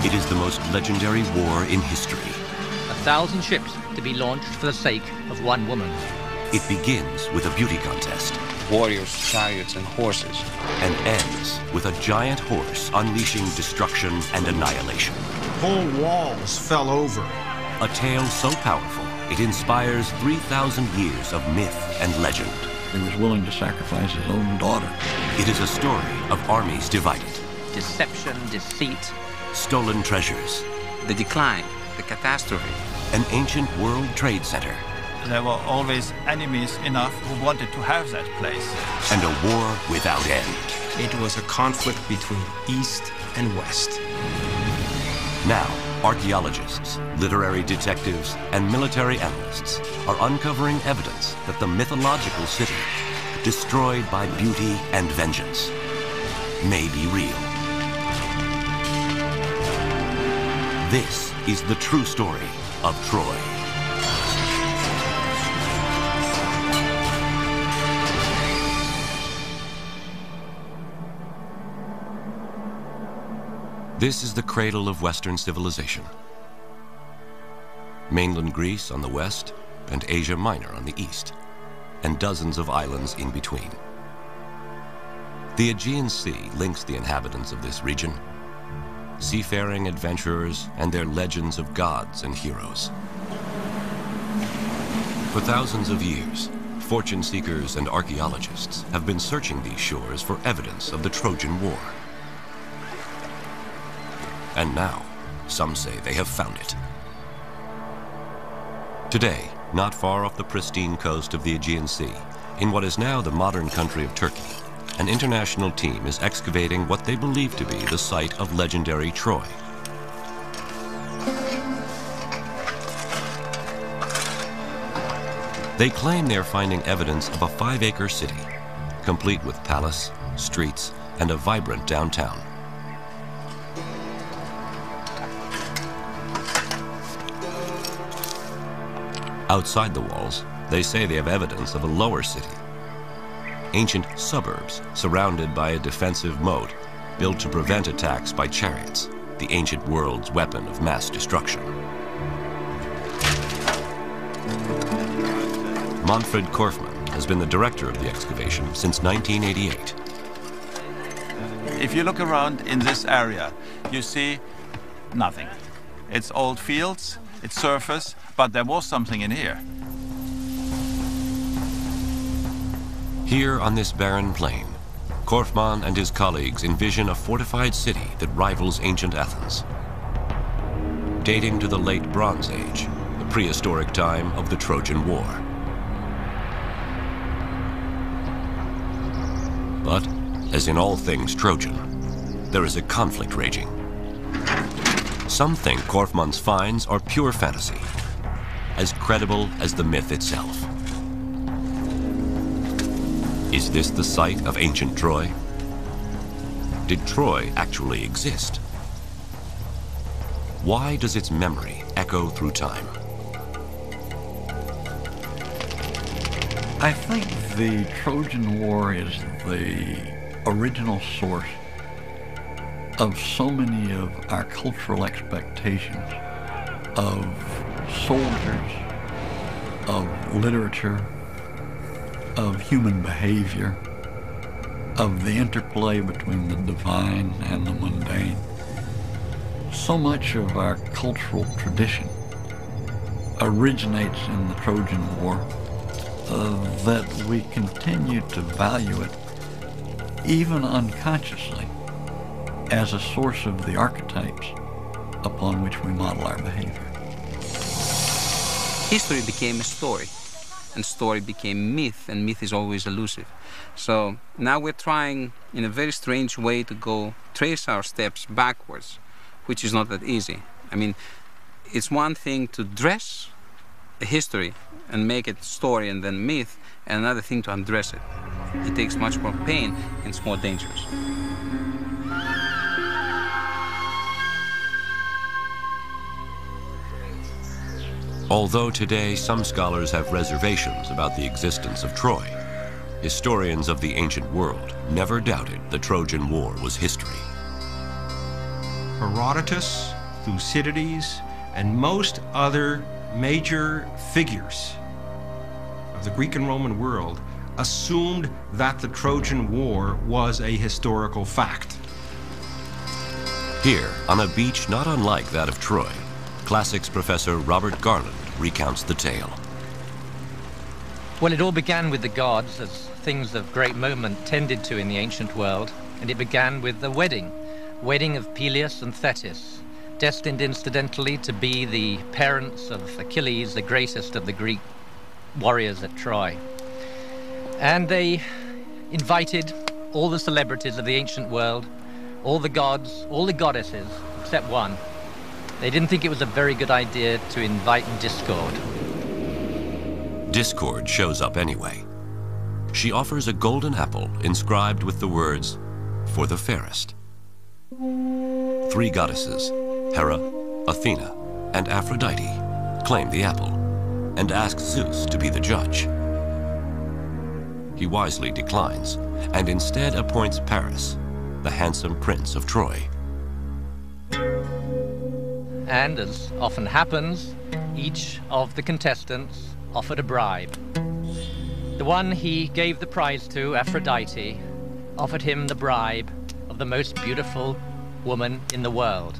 It is the most legendary war in history. 1,000 ships to be launched for the sake of one woman. It begins with a beauty contest. Warriors, chariots, and horses. And ends with a giant horse unleashing destruction and annihilation. Whole walls fell over. A tale so powerful, it inspires 3,000 years of myth and legend. He was willing to sacrifice his own daughter. It is a story of armies divided. Deception, deceit. Stolen treasures. The decline, the catastrophe. An ancient world trade center. There were always enemies enough who wanted to have that place. And a war without end. It was a conflict between East and West. Now, archaeologists, literary detectives, and military analysts are uncovering evidence that the mythological city, destroyed by beauty and vengeance, may be real. This is the true story of Troy. This is the cradle of Western civilization. Mainland Greece on the west and Asia Minor on the east, and dozens of islands in between. The Aegean Sea links the inhabitants of this region, seafaring adventurers and their legends of gods and heroes. For thousands of years, fortune seekers and archaeologists have been searching these shores for evidence of the Trojan War. And now, some say they have found it. Today, not far off the pristine coast of the Aegean Sea, in what is now the modern country of Turkey, an international team is excavating what they believe to be the site of legendary Troy. They claim they're finding evidence of a 5-acre city, complete with palace, streets, and a vibrant downtown. Outside the walls, they say they have evidence of a lower city. Ancient suburbs surrounded by a defensive moat built to prevent attacks by chariots, the ancient world's weapon of mass destruction. Manfred Korfmann has been the director of the excavation since 1988. If you look around in this area, you see nothing. It's old fields, it's surface, but there was something in here. Here on this barren plain, Korfmann and his colleagues envision a fortified city that rivals ancient Athens. Dating to the late Bronze Age, the prehistoric time of the Trojan War. But, as in all things Trojan, there is a conflict raging. Some think Korfmann's finds are pure fantasy, as credible as the myth itself. Is this the site of ancient Troy? Did Troy actually exist? Why does its memory echo through time? I think the Trojan War is the original source of so many of our cultural expectations of soldiers, of literature, of human behavior, of the interplay between the divine and the mundane. So much of our cultural tradition originates in the Trojan War that we continue to value it, even unconsciously, as a source of the archetypes upon which we model our behavior. History became a story, and story became myth, and myth is always elusive. So now we're trying, in a very strange way, to trace our steps backwards, which is not that easy. I mean, it's one thing to dress a history and make it story and then myth, and another thing to undress it. It takes much more pain and it's more dangerous. Although today some scholars have reservations about the existence of Troy, historians of the ancient world never doubted the Trojan War was history. Herodotus, Thucydides, and most other major figures of the Greek and Roman world assumed that the Trojan War was a historical fact. Here, on a beach not unlike that of Troy, classics professor Robert Garland recounts the tale. Well, it all began with the gods, as things of great moment tended to in the ancient world, and it began with the wedding of Peleus and Thetis, destined incidentally to be the parents of Achilles, the greatest of the Greek warriors at Troy. And they invited all the celebrities of the ancient world, all the gods, all the goddesses, except one. They didn't think it was a very good idea to invite Discord. Discord shows up anyway. She offers a golden apple inscribed with the words, "For the fairest." 3 goddesses, Hera, Athena, and Aphrodite, claim the apple and ask Zeus to be the judge. He wisely declines and instead appoints Paris, the handsome prince of Troy. And as often happens, each of the contestants offered a bribe. The one he gave the prize to, Aphrodite, offered him the bribe of the most beautiful woman in the world.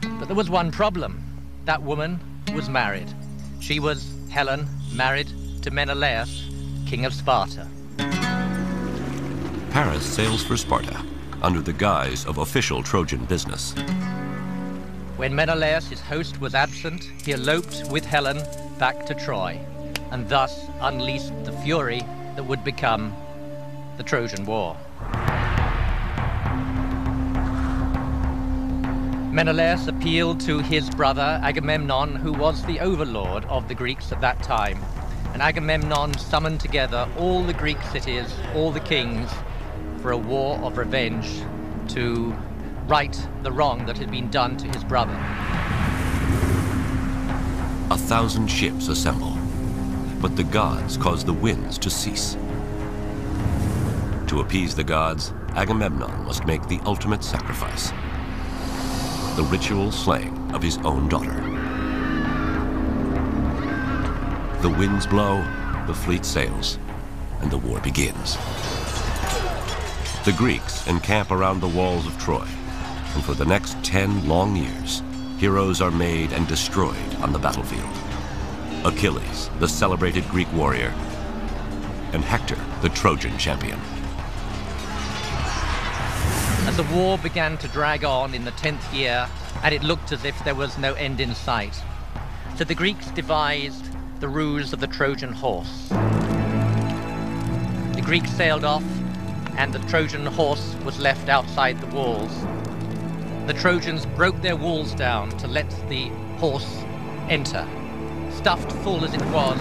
But there was one problem. That woman was married. She was Helen, married to Menelaus, king of Sparta. Paris sails for Sparta under the guise of official Trojan business. When Menelaus, his host, was absent, he eloped with Helen back to Troy, and thus unleashed the fury that would become the Trojan War. Menelaus appealed to his brother Agamemnon, who was the overlord of the Greeks at that time. And Agamemnon summoned together all the Greek cities, all the kings, for a war of revenge to right the wrong that had been done to his brother. 1,000 ships assemble, but the gods cause the winds to cease. To appease the gods, Agamemnon must make the ultimate sacrifice: the ritual slaying of his own daughter. The winds blow, the fleet sails, and the war begins. The Greeks encamp around the walls of Troy, and for the next 10 long years, heroes are made and destroyed on the battlefield. Achilles, the celebrated Greek warrior, and Hector, the Trojan champion. As the war began to drag on in the 10th year, and it looked as if there was no end in sight, so the Greeks devised the ruse of the Trojan horse. The Greeks sailed off, and the Trojan horse was left outside the walls. The Trojans broke their walls down to let the horse enter, stuffed full as it was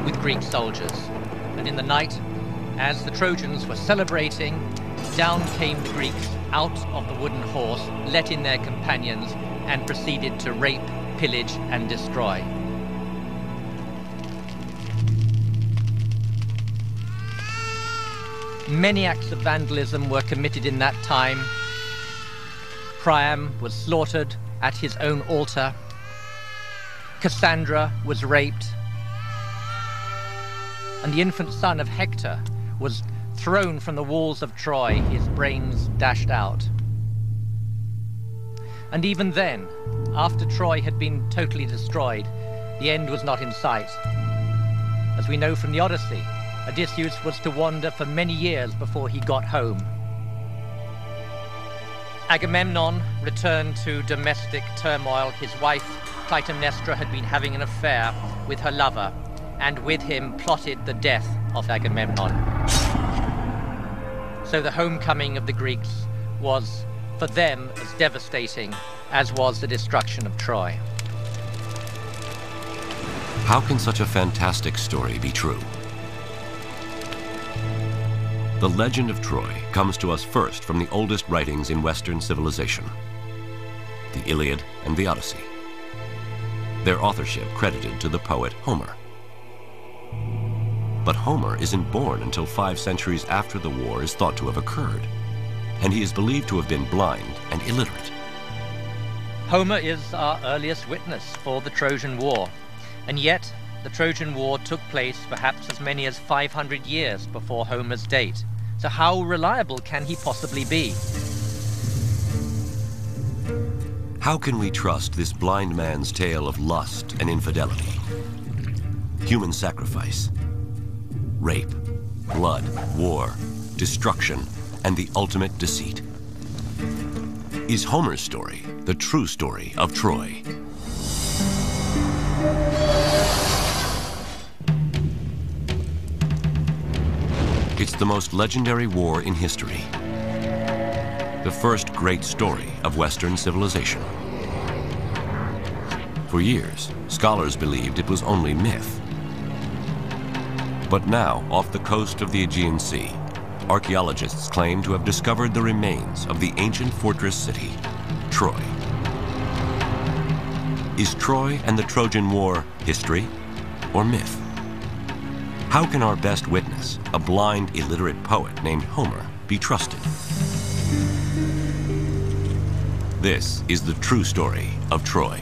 with Greek soldiers. And in the night, as the Trojans were celebrating, down came the Greeks out of the wooden horse, let in their companions, and proceeded to rape, pillage, and destroy. Many acts of vandalism were committed in that time. Priam was slaughtered at his own altar. Cassandra was raped. And the infant son of Hector was thrown from the walls of Troy, his brains dashed out. And even then, after Troy had been totally destroyed, the end was not in sight. As we know from the Odyssey, Odysseus was to wander for many years before he got home. Agamemnon returned to domestic turmoil. His wife, Clytemnestra, had been having an affair with her lover, and with him plotted the death of Agamemnon. So the homecoming of the Greeks was, for them, as devastating as was the destruction of Troy. How can such a fantastic story be true? The legend of Troy comes to us first from the oldest writings in Western civilization, the Iliad and the Odyssey. Their authorship credited to the poet Homer. But Homer isn't born until 5 centuries after the war is thought to have occurred, and he is believed to have been blind and illiterate. Homer is our earliest witness for the Trojan War, and yet the Trojan War took place perhaps as many as 500 years before Homer's date. So how reliable can he possibly be? How can we trust this blind man's tale of lust and infidelity, human sacrifice, rape, blood, war, destruction, and the ultimate deceit? Is Homer's story the true story of Troy? It's the most legendary war in history. The first great story of Western civilization. For years, scholars believed it was only myth. But now, off the coast of the Aegean Sea, archaeologists claim to have discovered the remains of the ancient fortress city, Troy. Is Troy and the Trojan War history or myth? How can our best witness, a blind, illiterate poet named Homer, be trusted? This is the true story of Troy.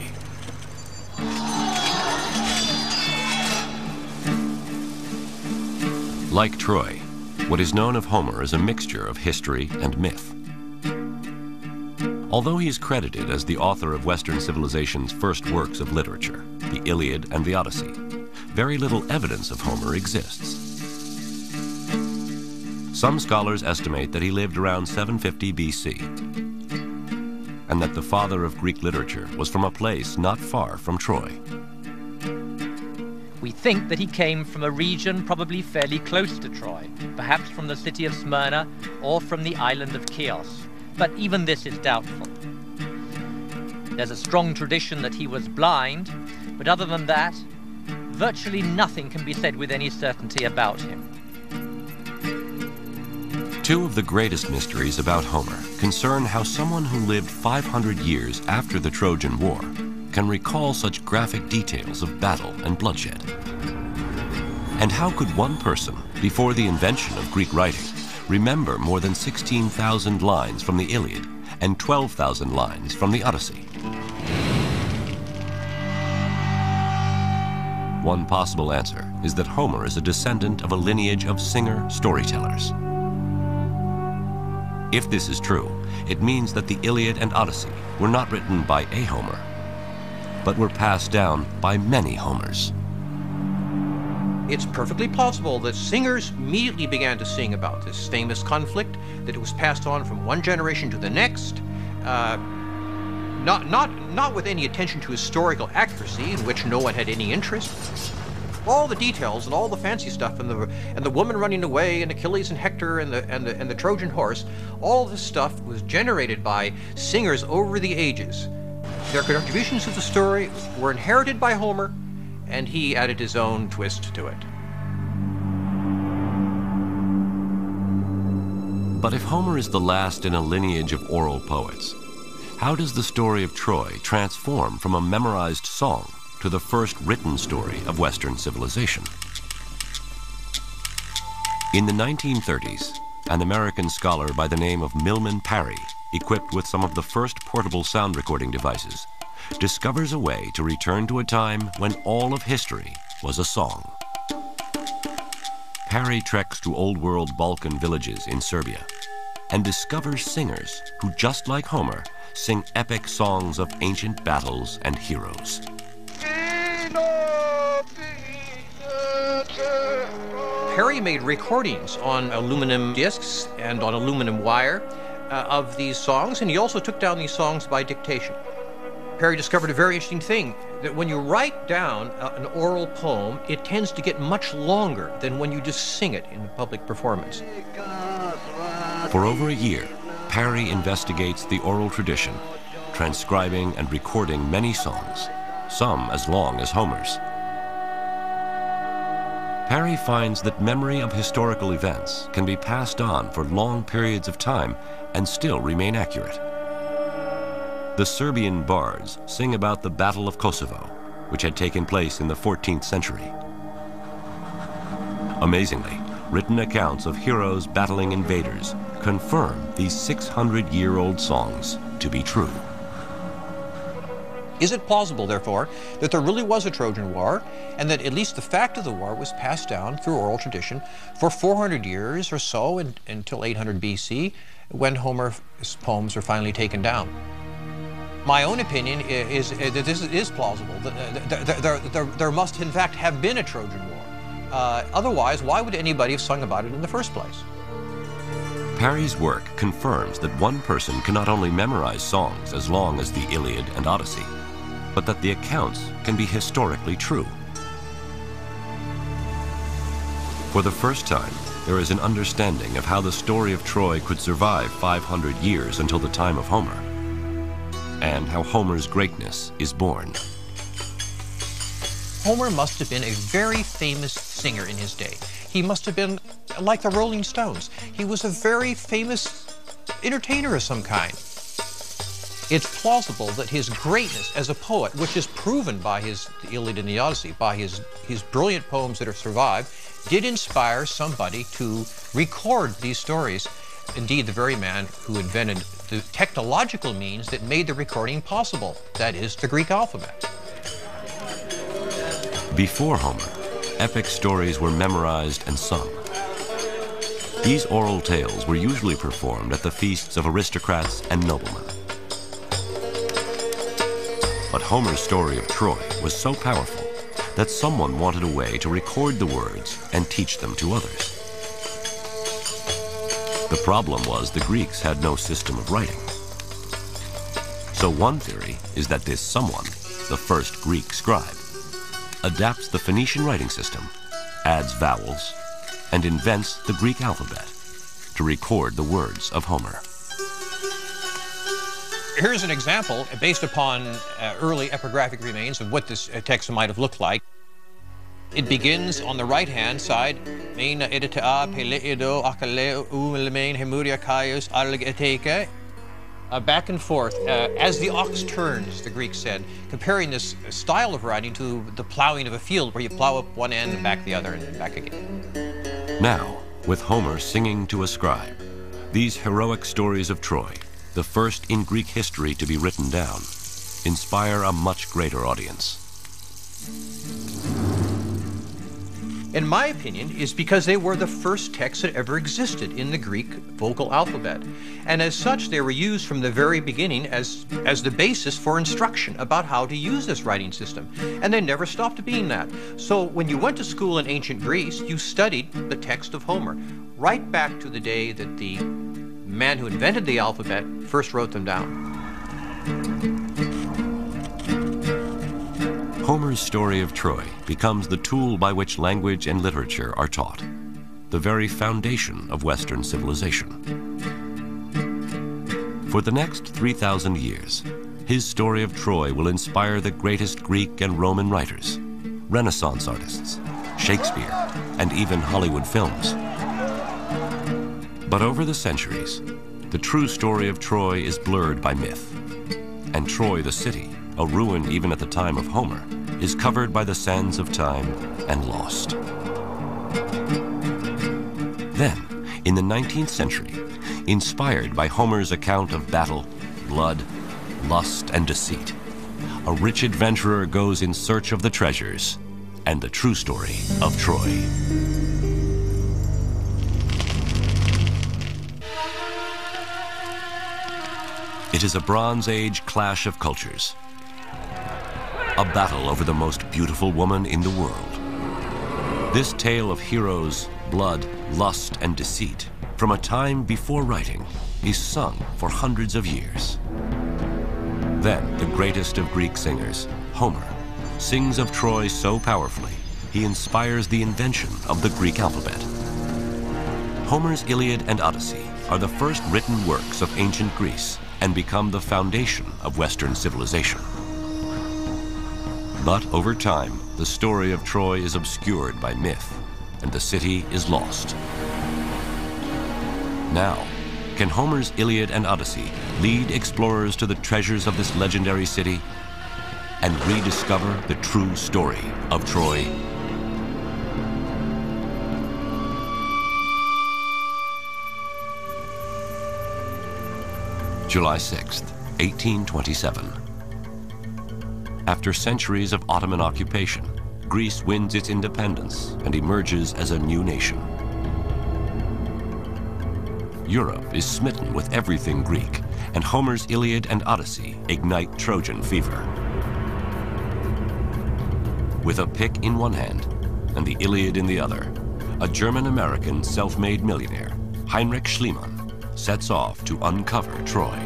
Like Troy, what is known of Homer is a mixture of history and myth. Although he is credited as the author of Western civilization's first works of literature, the Iliad and the Odyssey, very little evidence of Homer exists. Some scholars estimate that he lived around 750 BC, and that the father of Greek literature was from a place not far from Troy. We think that he came from a region probably fairly close to Troy, perhaps from the city of Smyrna or from the island of Chios, but even this is doubtful. There's a strong tradition that he was blind, but other than that, virtually nothing can be said with any certainty about him. Two of the greatest mysteries about Homer concern how someone who lived 500 years after the Trojan War can recall such graphic details of battle and bloodshed. And how could one person, before the invention of Greek writing, remember more than 16,000 lines from the Iliad and 12,000 lines from the Odyssey? One possible answer is that Homer is a descendant of a lineage of singer-storytellers. If this is true, it means that the Iliad and Odyssey were not written by a Homer, but were passed down by many Homers. It's perfectly plausible that singers immediately began to sing about this famous conflict, that it was passed on from one generation to the next, not with any attention to historical accuracy, in which no one had any interest. All the details and all the fancy stuff, and the woman running away, and Achilles and Hector and the Trojan horse, all this stuff was generated by singers over the ages. Their contributions to the story were inherited by Homer, and he added his own twist to it. But if Homer is the last in a lineage of oral poets, how does the story of Troy transform from a memorized song to the first written story of Western civilization? In the 1930s, an American scholar by the name of Milman Parry, equipped with some of the first portable sound recording devices, discovers a way to return to a time when all of history was a song. Parry treks to Old World Balkan villages in Serbia and discovers singers who, just like Homer, sing epic songs of ancient battles and heroes. Parry made recordings on aluminum discs and on aluminum wire of these songs, and he also took down these songs by dictation. Parry discovered a very interesting thing, that when you write down an oral poem, it tends to get much longer than when you just sing it in a public performance. For over a year, Parry investigates the oral tradition, transcribing and recording many songs, some as long as Homer's. Parry finds that memory of historical events can be passed on for long periods of time and still remain accurate. The Serbian bards sing about the Battle of Kosovo, which had taken place in the 14th century. Amazingly, written accounts of heroes battling invaders confirm these 600-year-old songs to be true. Is it plausible, therefore, that there really was a Trojan War, and that at least the fact of the war was passed down through oral tradition for 400 years or so until 800 BC, when Homer's poems were finally taken down? My own opinion is that this is plausible. There must, in fact, have been a Trojan War. Otherwise, why would anybody have sung about it in the first place? Parry's work confirms that one person can not only memorize songs as long as the Iliad and Odyssey, but that the accounts can be historically true. For the first time, there is an understanding of how the story of Troy could survive 500 years until the time of Homer, and how Homer's greatness is born. Homer must have been a very famous singer in his day. He must have been like the Rolling Stones. He was a very famous entertainer of some kind. It's plausible that his greatness as a poet, which is proven by the Iliad and the Odyssey, by his brilliant poems that have survived, did inspire somebody to record these stories. Indeed, the very man who invented the technological means that made the recording possible, that is, the Greek alphabet. Before Homer, epic stories were memorized and sung. These oral tales were usually performed at the feasts of aristocrats and noblemen. But Homer's story of Troy was so powerful that someone wanted a way to record the words and teach them to others. The problem was the Greeks had no system of writing. So one theory is that this someone, the first Greek scribe, adapts the Phoenician writing system, adds vowels, and invents the Greek alphabet to record the words of Homer. Here's an example based upon early epigraphic remains of what this text might have looked like. It begins on the right-hand side, back and forth, as the ox turns, the Greeks said, comparing this style of writing to the plowing of a field, where you plow up one end and back the other and back again. Now, with Homer singing to a scribe, these heroic stories of Troy, the first in Greek history to be written down, inspire a much greater audience. In my opinion, is because they were the first texts that ever existed in the Greek vocal alphabet. And as such, they were used from the very beginning as the basis for instruction about how to use this writing system. And they never stopped being that. So when you went to school in ancient Greece, you studied the text of Homer, right back to the day that the man who invented the alphabet first wrote them down. Homer's story of Troy becomes the tool by which language and literature are taught, the very foundation of Western civilization. For the next 3,000 years, his story of Troy will inspire the greatest Greek and Roman writers, Renaissance artists, Shakespeare, and even Hollywood films. But over the centuries, the true story of Troy is blurred by myth, and Troy the city, a ruin even at the time of Homer, is covered by the sands of time and lost. Then, in the 19th century, inspired by Homer's account of battle, blood, lust, and deceit, a rich adventurer goes in search of the treasures and the true story of Troy. It is a Bronze Age clash of cultures. A battle over the most beautiful woman in the world. This tale of heroes, blood, lust, and deceit from a time before writing is sung for hundreds of years. Then the greatest of Greek singers, Homer, sings of Troy so powerfully, he inspires the invention of the Greek alphabet. Homer's Iliad and Odyssey are the first written works of ancient Greece and become the foundation of Western civilization. But over time, the story of Troy is obscured by myth, and the city is lost. Now, can Homer's Iliad and Odyssey lead explorers to the treasures of this legendary city and rediscover the true story of Troy? July 6th, 1827. After centuries of Ottoman occupation, Greece wins its independence and emerges as a new nation. Europe is smitten with everything Greek, and Homer's Iliad and Odyssey ignite Trojan fever. With a pick in one hand and the Iliad in the other, a German-American self-made millionaire, Heinrich Schliemann, sets off to uncover Troy.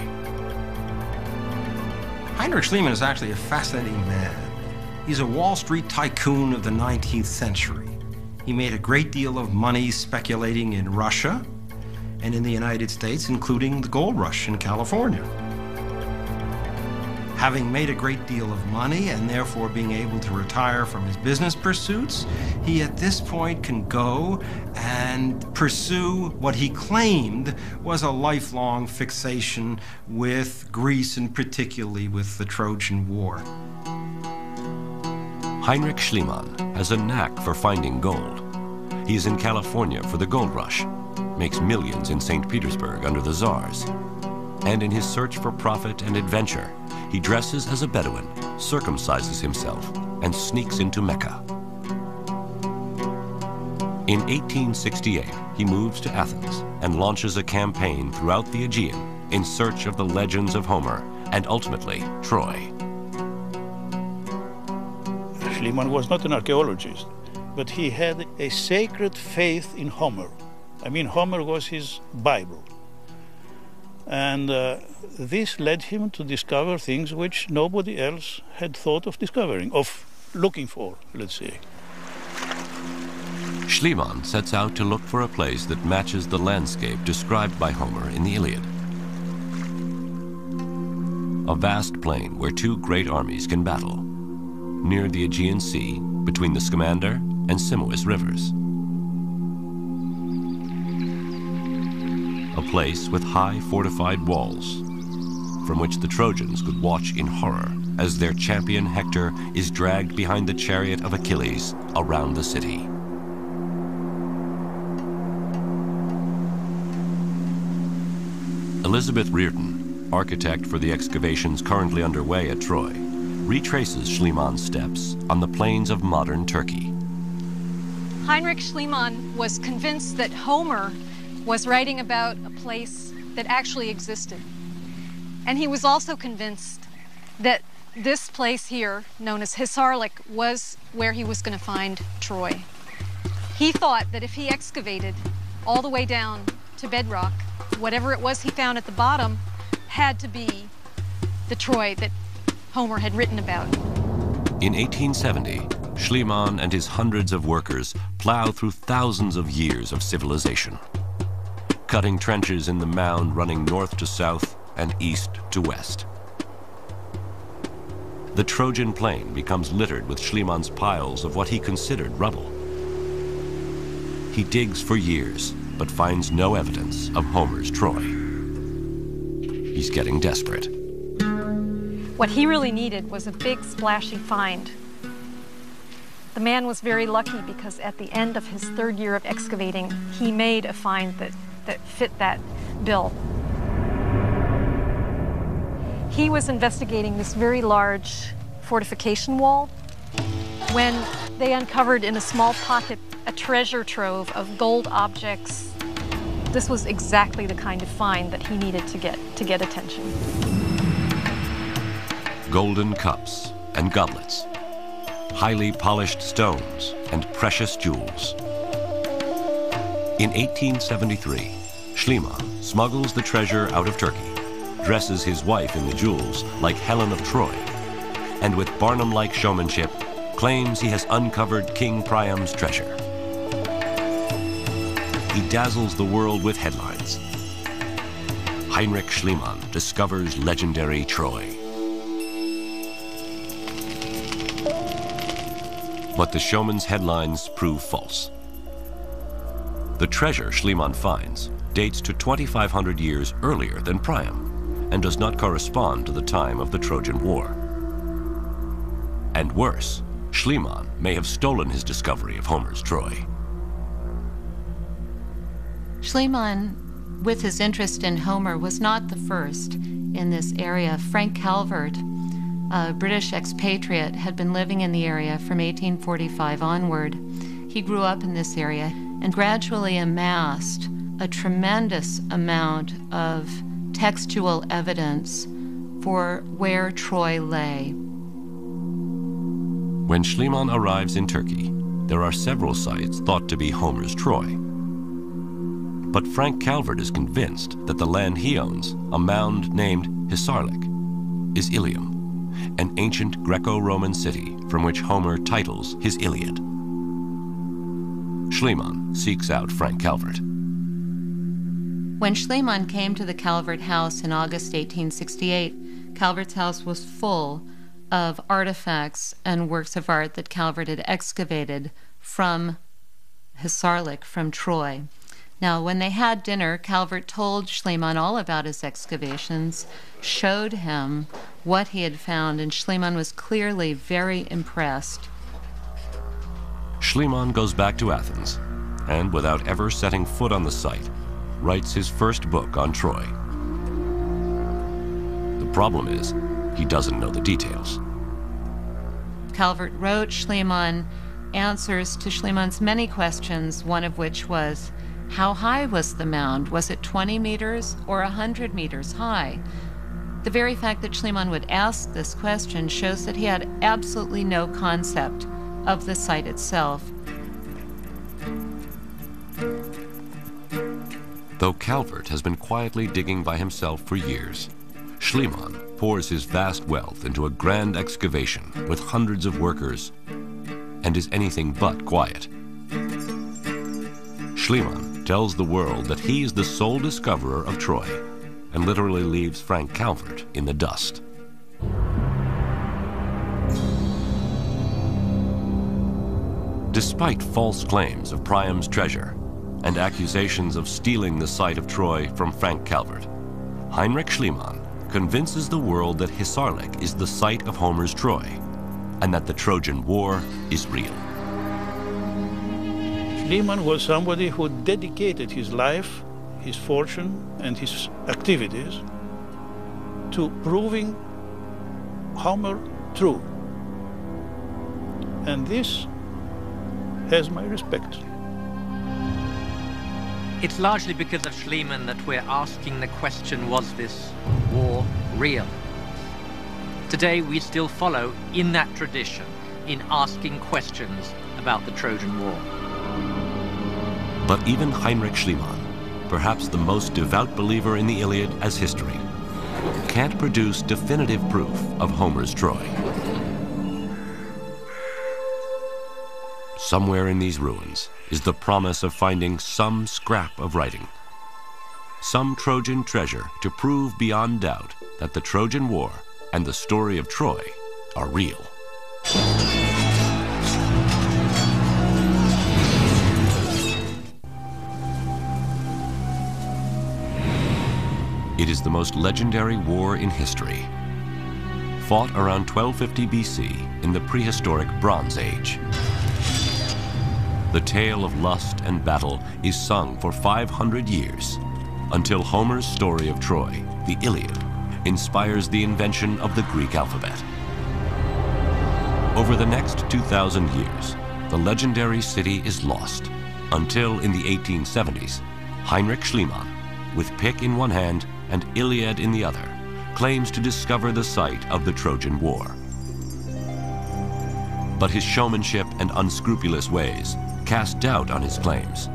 Heinrich Schliemann is actually a fascinating man. He's a Wall Street tycoon of the 19th century. He made a great deal of money speculating in Russia and in the United States, including the gold rush in California. Having made a great deal of money and therefore being able to retire from his business pursuits, he at this point can go and pursue what he claimed was a lifelong fixation with Greece and particularly with the Trojan War. Heinrich Schliemann has a knack for finding gold. He is in California for the gold rush, makes millions in St. Petersburg under the Tsars, and in his search for profit and adventure, he dresses as a Bedouin, circumcises himself, and sneaks into Mecca. In 1868, he moves to Athens and launches a campaign throughout the Aegean in search of the legends of Homer and ultimately Troy. Schliemann was not an archaeologist, but he had a sacred faith in Homer. I mean, Homer was his Bible. And this led him to discover things which nobody else had thought of discovering, of looking for, let's say. Schliemann sets out to look for a place that matches the landscape described by Homer in the Iliad. A vast plain where two great armies can battle, near the Aegean Sea, between the Scamander and Simois rivers. A place with high fortified walls, from which the Trojans could watch in horror as their champion Hector is dragged behind the chariot of Achilles around the city. Elizabeth Reardon, architect for the excavations currently underway at Troy, retraces Schliemann's steps on the plains of modern Turkey. Heinrich Schliemann was convinced that Homer was writing about a place that actually existed. And he was also convinced that this place here, known as Hisarlik, was where he was going to find Troy. He thought that if he excavated all the way down to bedrock, whatever it was he found at the bottom had to be the Troy that Homer had written about. In 1870, Schliemann and his hundreds of workers plow through thousands of years of civilization, cutting trenches in the mound running north to south and east to west. The Trojan plain becomes littered with Schliemann's piles of what he considered rubble. He digs for years, but finds no evidence of Homer's Troy. He's getting desperate. What he really needed was a big, splashy find. The man was very lucky because at the end of his third year of excavating, he made a find that fit that bill. He was investigating this very large fortification wall when they uncovered in a small pocket a treasure trove of gold objects. This was exactly the kind of find that he needed to get attention. Golden cups and goblets, highly polished stones and precious jewels. In 1873, Schliemann smuggles the treasure out of Turkey, dresses his wife in the jewels like Helen of Troy, and with Barnum-like showmanship, claims he has uncovered King Priam's treasure. He dazzles the world with headlines. Heinrich Schliemann discovers legendary Troy. But the showman's headlines prove false. The treasure Schliemann finds dates to 2,500 years earlier than Priam and does not correspond to the time of the Trojan War. And worse, Schliemann may have stolen his discovery of Homer's Troy. Schliemann, with his interest in Homer, was not the first in this area. Frank Calvert a British expatriate, had been living in the area from 1845 onward. He grew up in this area and gradually amassed a tremendous amount of textual evidence for where Troy lay. When Schliemann arrives in Turkey, there are several sites thought to be Homer's Troy. But Frank Calvert is convinced that the land he owns, a mound named Hisarlik, is Ilium, an ancient Greco-Roman city from which Homer titles his Iliad. Schliemann seeks out Frank Calvert. When Schliemann came to the Calvert house in August 1868, Calvert's house was full of artifacts and works of art that Calvert had excavated from Hisarlik, from Troy. Now, when they had dinner, Calvert told Schliemann all about his excavations, showed him what he had found, and Schliemann was clearly very impressed. Schliemann goes back to Athens, and without ever setting foot on the site, writes his first book on Troy. The problem is, he doesn't know the details. Calvert wrote Schliemann answers to Schliemann's many questions, one of which was, how high was the mound? Was it 20 meters or 100 meters high? The very fact that Schliemann would ask this question shows that he had absolutely no concept of the site itself. Though Calvert has been quietly digging by himself for years, Schliemann pours his vast wealth into a grand excavation with hundreds of workers and is anything but quiet. Schliemann tells the world that he is the sole discoverer of Troy and literally leaves Frank Calvert in the dust. Despite false claims of Priam's treasure and accusations of stealing the site of Troy from Frank Calvert, Heinrich Schliemann convinces the world that Hisarlik is the site of Homer's Troy and that the Trojan War is real. Schliemann was somebody who dedicated his life, his fortune, and his activities to proving Homer true. And this has my respect. It's largely because of Schliemann that we're asking the question, was this war real? Today we still follow in that tradition, in asking questions about the Trojan War. But even Heinrich Schliemann, perhaps the most devout believer in the Iliad as history, can't produce definitive proof of Homer's Troy. Somewhere in these ruins is the promise of finding some scrap of writing, some Trojan treasure to prove beyond doubt that the Trojan War and the story of Troy are real. It is the most legendary war in history, fought around 1250 BC in the prehistoric Bronze Age. The tale of lust and battle is sung for 500 years, until Homer's story of Troy, the Iliad, inspires the invention of the Greek alphabet. Over the next 2,000 years, the legendary city is lost, until in the 1870s, Heinrich Schliemann, with pick in one hand and Iliad in the other, claims to discover the site of the Trojan War. But his showmanship and unscrupulous ways cast doubt on his claims,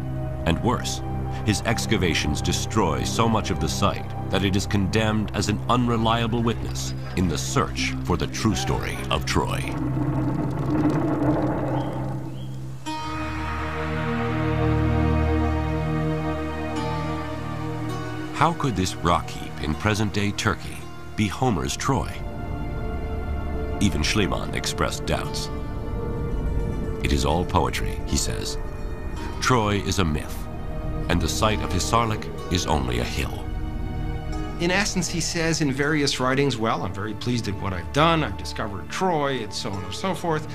and worse, his excavations destroy so much of the site that it is condemned as an unreliable witness in the search for the true story of Troy. How could this rock heap in present-day Turkey be Homer's Troy? Even Schliemann expressed doubts. It is all poetry, he says. Troy is a myth, and the site of Hisarlik is only a hill. In essence, he says in various writings, well, I'm very pleased at what I've done. I've discovered Troy, and so on and so forth.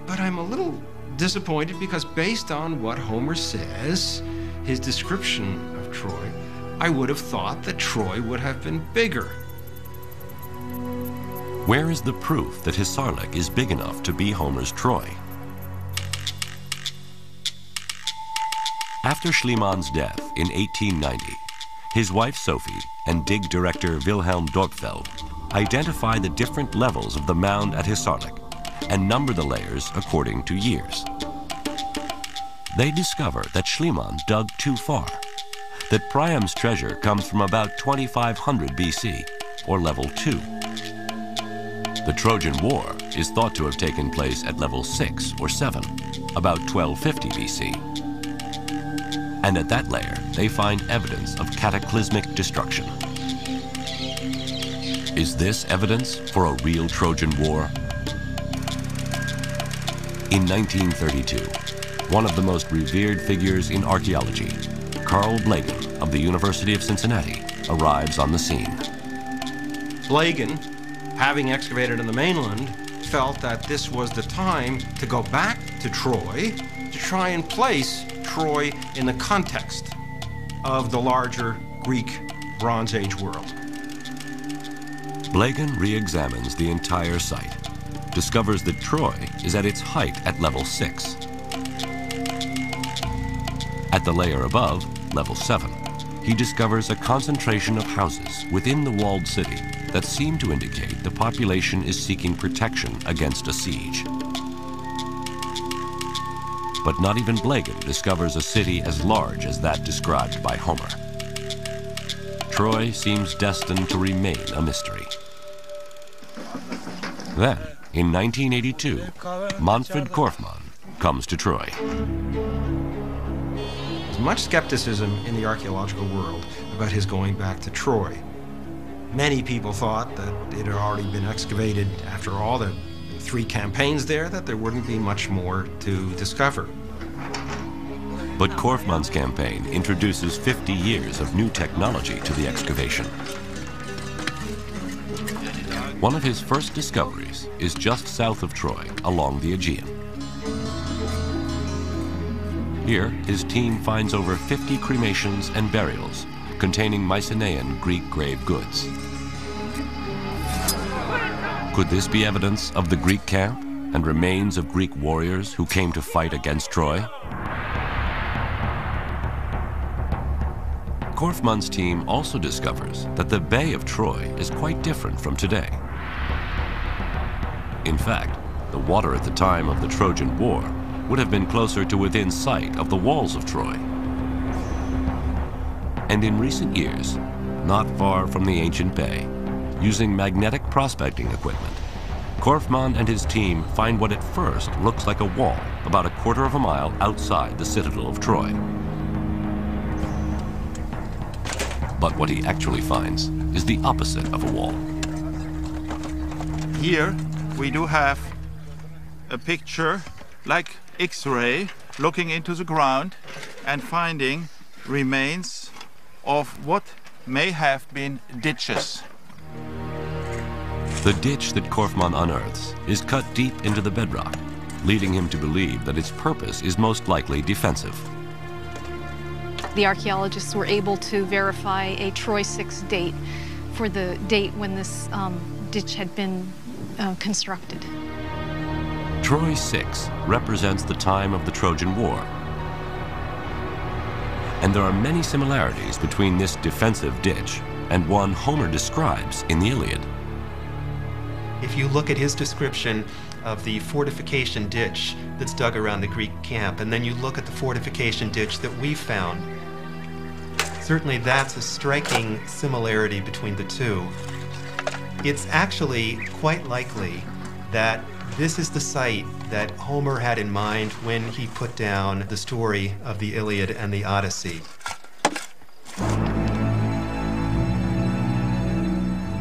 But I'm a little disappointed because based on what Homer says, his description of Troy, I would have thought that Troy would have been bigger. Where is the proof that Hisarlik is big enough to be Homer's Troy? After Schliemann's death in 1890, his wife Sophie and dig director Wilhelm Dorpfeld identify the different levels of the mound at Hisarlik and number the layers according to years. They discover that Schliemann dug too far, that Priam's treasure comes from about 2500 BC, or level 2. The Trojan War is thought to have taken place at level 6 or 7, about 1250 BC. And at that layer, they find evidence of cataclysmic destruction. Is this evidence for a real Trojan War? In 1932, one of the most revered figures in archaeology, Carl Blegen of the University of Cincinnati, arrives on the scene. Blegen, having excavated on the mainland, felt that this was the time to go back to Troy to try and place Troy in the context of the larger Greek Bronze Age world. Blegen re-examines the entire site, discovers that Troy is at its height at level 6. At the layer above, level 7, he discovers a concentration of houses within the walled city that seem to indicate the population is seeking protection against a siege. But not even Blegen discovers a city as large as that described by Homer. Troy seems destined to remain a mystery. Then, in 1982, Manfred Korfmann comes to Troy. There's much skepticism in the archaeological world about his going back to Troy. Many people thought that it had already been excavated after all the 3 campaigns there, that there wouldn't be much more to discover. But Korfmann's campaign introduces 50 years of new technology to the excavation. One of his first discoveries is just south of Troy, along the Aegean. Here, his team finds over 50 cremations and burials containing Mycenaean Greek grave goods. Could this be evidence of the Greek camp and remains of Greek warriors who came to fight against Troy? Korfmann's team also discovers that the Bay of Troy is quite different from today. In fact, the water at the time of the Trojan War would have been closer to within sight of the walls of Troy. And in recent years, not far from the ancient bay, using magnetic prospecting equipment, Korfmann and his team find what at first looks like a wall about a quarter of a mile outside the citadel of Troy. But what he actually finds is the opposite of a wall. Here we do have a picture like X-ray looking into the ground and finding remains of what may have been ditches. The ditch that Korfmann unearths is cut deep into the bedrock, leading him to believe that its purpose is most likely defensive. The archaeologists were able to verify a Troy 6 date for the date when this ditch had been constructed. Troy 6 represents the time of the Trojan War. And there are many similarities between this defensive ditch and one Homer describes in the Iliad. If you look at his description of the fortification ditch that's dug around the Greek camp, and then you look at the fortification ditch that we found, certainly that's a striking similarity between the two. It's actually quite likely that this is the site that Homer had in mind when he put down the story of the Iliad and the Odyssey.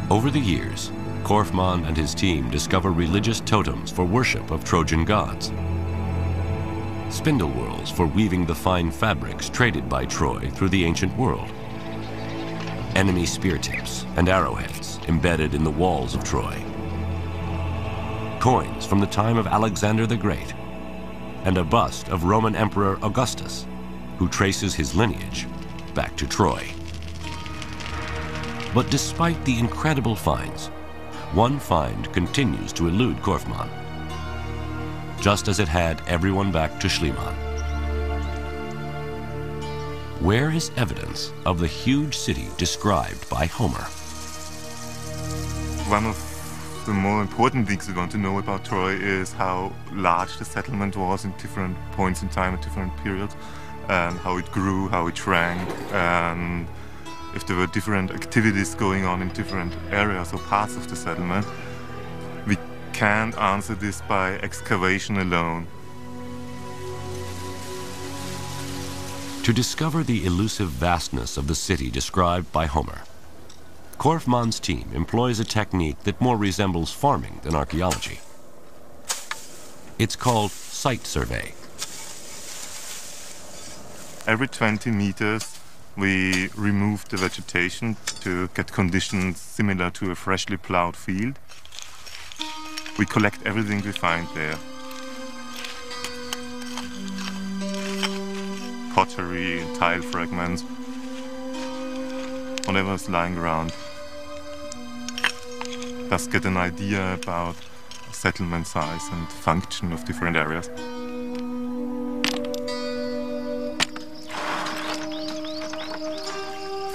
Over the years, Korfmann and his team discover religious totems for worship of Trojan gods, spindle whorls for weaving the fine fabrics traded by Troy through the ancient world, enemy spear tips and arrowheads embedded in the walls of Troy, coins from the time of Alexander the Great, and a bust of Roman Emperor Augustus, who traces his lineage back to Troy. But despite the incredible finds, one find continues to elude Korfmann, just as it had everyone back to Schliemann. Where is evidence of the huge city described by Homer? One of the more important things we want to know about Troy is how large the settlement was in different points in time at different periods, and how it grew, how it shrank, and if there were different activities going on in different areas or parts of the settlement. We can't answer this by excavation alone. To discover the elusive vastness of the city described by Homer, Korfmann's team employs a technique that more resembles farming than archaeology. It's called site survey. Every 20 meters, we remove the vegetation to get conditions similar to a freshly plowed field. We collect everything we find there. Pottery, tile fragments, whatever is lying around. Thus get an idea about settlement size and function of different areas.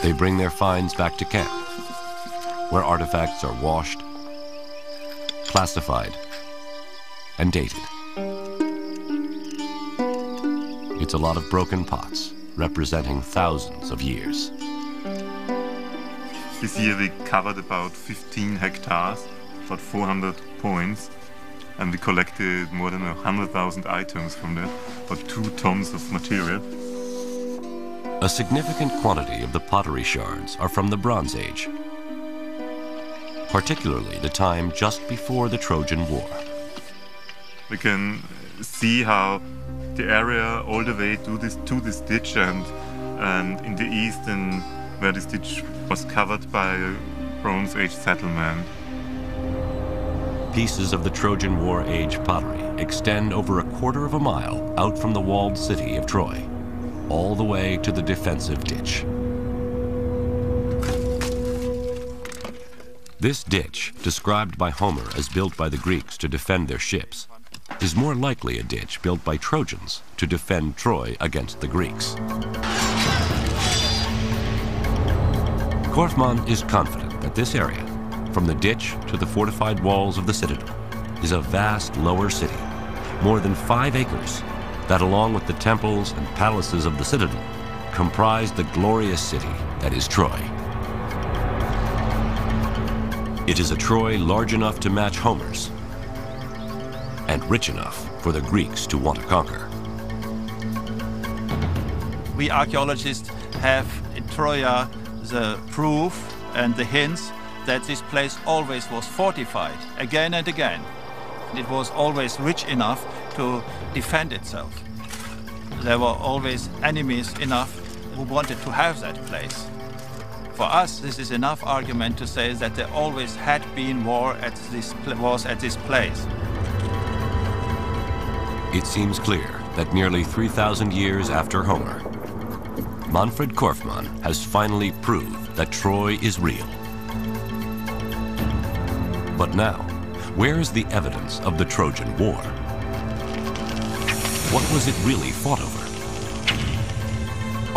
They bring their finds back to camp, where artifacts are washed, classified, and dated. It's a lot of broken pots, representing thousands of years. This year we covered about 15 hectares, about 400 points, and we collected more than 100,000 items from there, about 2 tons of material. A significant quantity of the pottery shards are from the Bronze Age, particularly the time just before the Trojan War. We can see how the area all the way to this ditch, and in the east, and where this ditch was covered by a Bronze Age settlement. Pieces of the Trojan War age pottery extend over a quarter of a mile out from the walled city of Troy, all the way to the defensive ditch. This ditch, described by Homer as built by the Greeks to defend their ships, is more likely a ditch built by Trojans to defend Troy against the Greeks. Korfmann is confident that this area, from the ditch to the fortified walls of the citadel, is a vast lower city, more than 5 acres, that along with the temples and palaces of the citadel, comprise the glorious city that is Troy. It is a Troy large enough to match Homer's, and rich enough for the Greeks to want to conquer. We archaeologists have in Troia the proof and the hints that this place always was fortified again and again. It was always rich enough to defend itself. There were always enemies enough who wanted to have that place. For us, this is enough argument to say that there always had been wars at this place. It seems clear that nearly 3,000 years after Homer, Manfred Korfmann has finally proved that Troy is real. But now, where is the evidence of the Trojan War? What was it really fought over?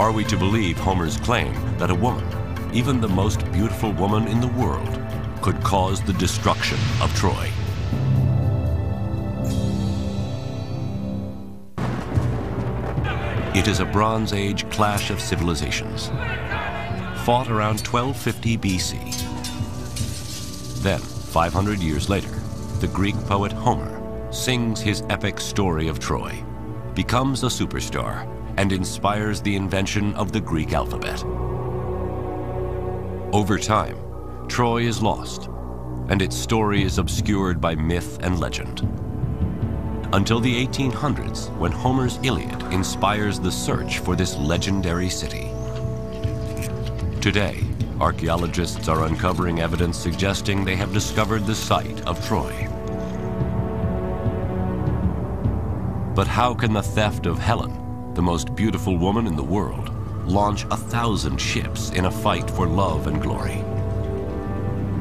Are we to believe Homer's claim that a woman, even the most beautiful woman in the world, could cause the destruction of Troy? It is a Bronze Age clash of civilizations, fought around 1250 BC. Then, 500 years later, the Greek poet Homer sings his epic story of Troy, becomes a superstar, and inspires the invention of the Greek alphabet. Over time, Troy is lost, and its story is obscured by myth and legend. Until the 1800s, when Homer's Iliad inspires the search for this legendary city. Today, archaeologists are uncovering evidence suggesting they have discovered the site of Troy. But how can the theft of Helen, the most beautiful woman in the world, launch 1,000 ships in a fight for love and glory?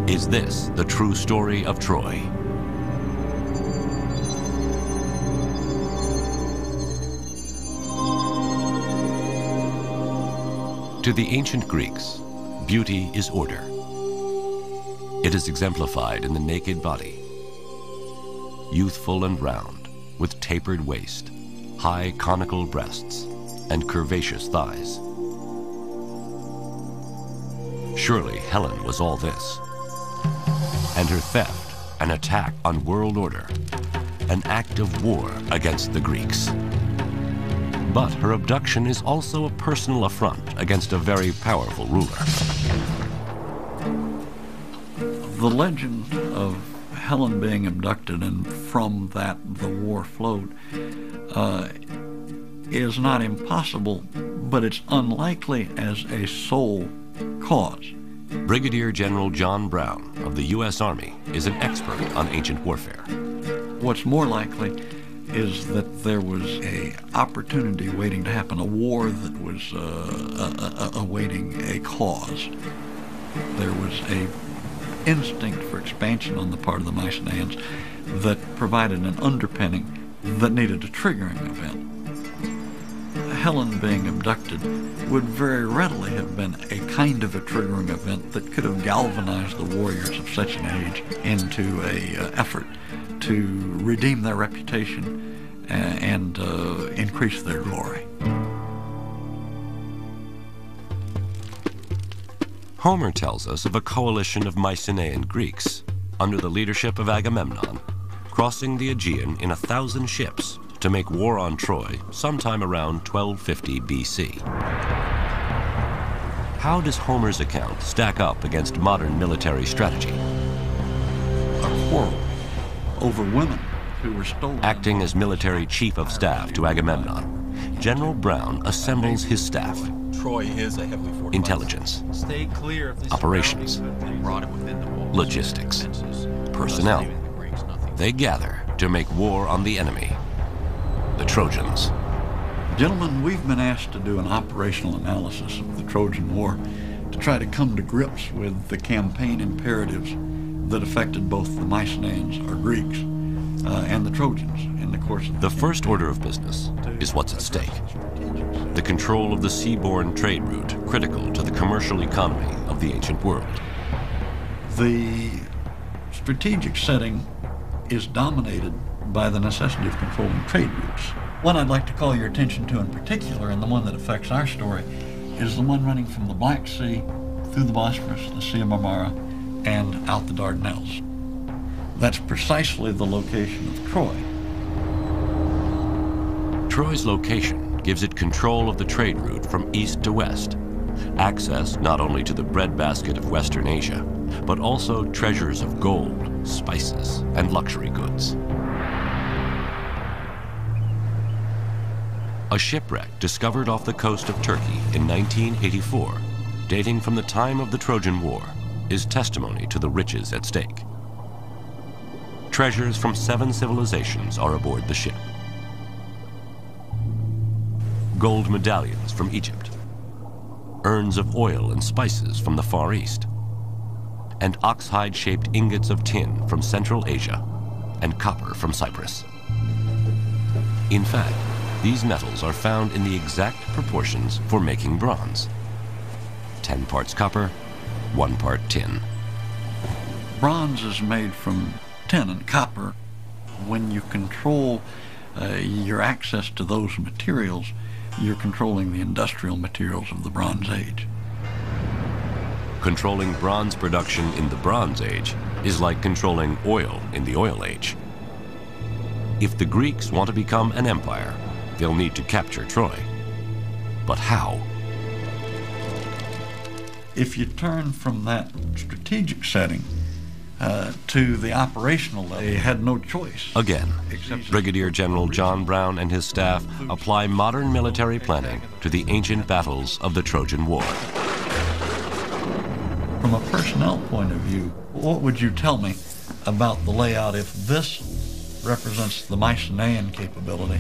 Is this the true story of Troy? To the ancient Greeks, beauty is order. It is exemplified in the naked body, youthful and round, with tapered waist, high conical breasts, and curvaceous thighs. Surely Helen was all this. And her theft, an attack on world order, an act of war against the Greeks. But her abduction is also a personal affront against a very powerful ruler. The legend of Helen being abducted and from that the war flowed is not impossible, but it's unlikely as a sole cause. Brigadier General John Brown of the U.S. Army is an expert on ancient warfare. What's more likely is that there was an opportunity waiting to happen, a war that was awaiting a cause. There was an instinct for expansion on the part of the Mycenaeans that provided an underpinning that needed a triggering event. Helen being abducted would very readily have been a kind of a triggering event that could have galvanized the warriors of such an age into an effort to redeem their reputation and increase their glory. Homer tells us of a coalition of Mycenaean Greeks under the leadership of Agamemnon crossing the Aegean in 1,000 ships to make war on Troy sometime around 1250 BC. How does Homer's account stack up against modern military strategy? A quarrel over women who were stolen. Acting as military chief of staff to Agamemnon, General Brown assembles his staff. Troy is a heavily fortified. Intelligence, Stay clear of this operations, brought it within the walls. logistics, personnel. They gather to make war on the enemy, the Trojans. Gentlemen, we've been asked to do an operational analysis of the Trojan War to try to come to grips with the campaign imperatives that affected both the Mycenaeans, or Greeks, and the Trojans in the course of the first order of business is what's at stake. The control of the seaborne trade route critical to the commercial economy of the ancient world. The strategic setting is dominated by the necessity of controlling trade routes. One I'd like to call your attention to in particular, and the one that affects our story, is the one running from the Black Sea through the Bosphorus, the Sea of Marmara, and out the Dardanelles. That's precisely the location of Troy. Troy's location gives it control of the trade route from east to west, access not only to the breadbasket of Western Asia, but also treasures of gold, spices, and luxury goods. A shipwreck discovered off the coast of Turkey in 1984, dating from the time of the Trojan War, is testimony to the riches at stake. Treasures from 7 civilizations are aboard the ship. Gold medallions from Egypt, urns of oil and spices from the Far East, and ox-hide-shaped ingots of tin from Central Asia, and copper from Cyprus. In fact, these metals are found in the exact proportions for making bronze. 10 parts copper, 1 part tin. Bronze is made from tin and copper. When you control your access to those materials, you're controlling the industrial materials of the Bronze Age. Controlling bronze production in the Bronze Age is like controlling oil in the Oil Age. If the Greeks want to become an empire, they'll need to capture Troy. But how? If you turn from that strategic setting to the operational level, they had no choice. Again, Brigadier General John Brown and his staff apply modern military planning to the ancient battles of the Trojan War. From a personnel point of view, what would you tell me about the layout if this represents the Mycenaean capability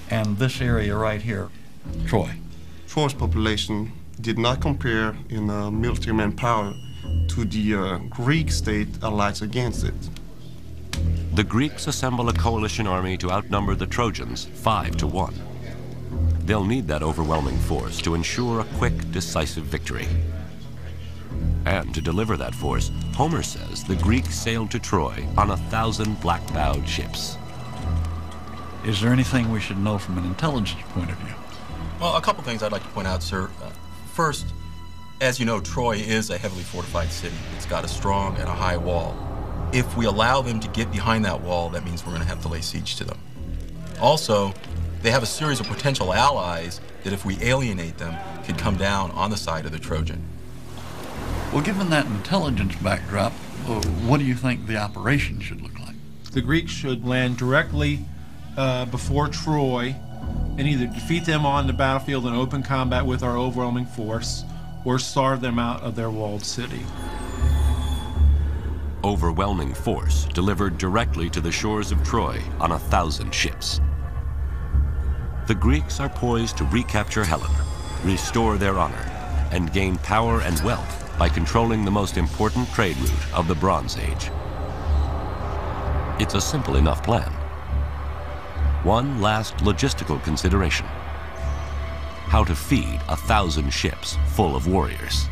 and this area right here, Troy? Troy's population did not compare in military manpower to the Greek state allies against it. The Greeks assemble a coalition army to outnumber the Trojans 5-1. They'll need that overwhelming force to ensure a quick, decisive victory. And to deliver that force, Homer says the Greeks sailed to Troy on 1,000 black-bowed ships. Is there anything we should know from an intelligence point of view? Well, a couple things I'd like to point out, sir. First, as you know, Troy is a heavily fortified city. It's got a strong and a high wall. If we allow them to get behind that wall, that means we're going to have to lay siege to them. Also, they have a series of potential allies that if we alienate them, could come down on the side of the Trojan. Well, given that intelligence backdrop, what do you think the operation should look like? The Greeks should land directly before Troy and either defeat them on the battlefield in open combat with our overwhelming force or starve them out of their walled city. Overwhelming force delivered directly to the shores of Troy on 1,000 ships. The Greeks are poised to recapture Helen, restore their honor, and gain power and wealth by controlling the most important trade route of the Bronze Age. It's a simple enough plan. One last logistical consideration: how to feed 1,000 ships full of warriors.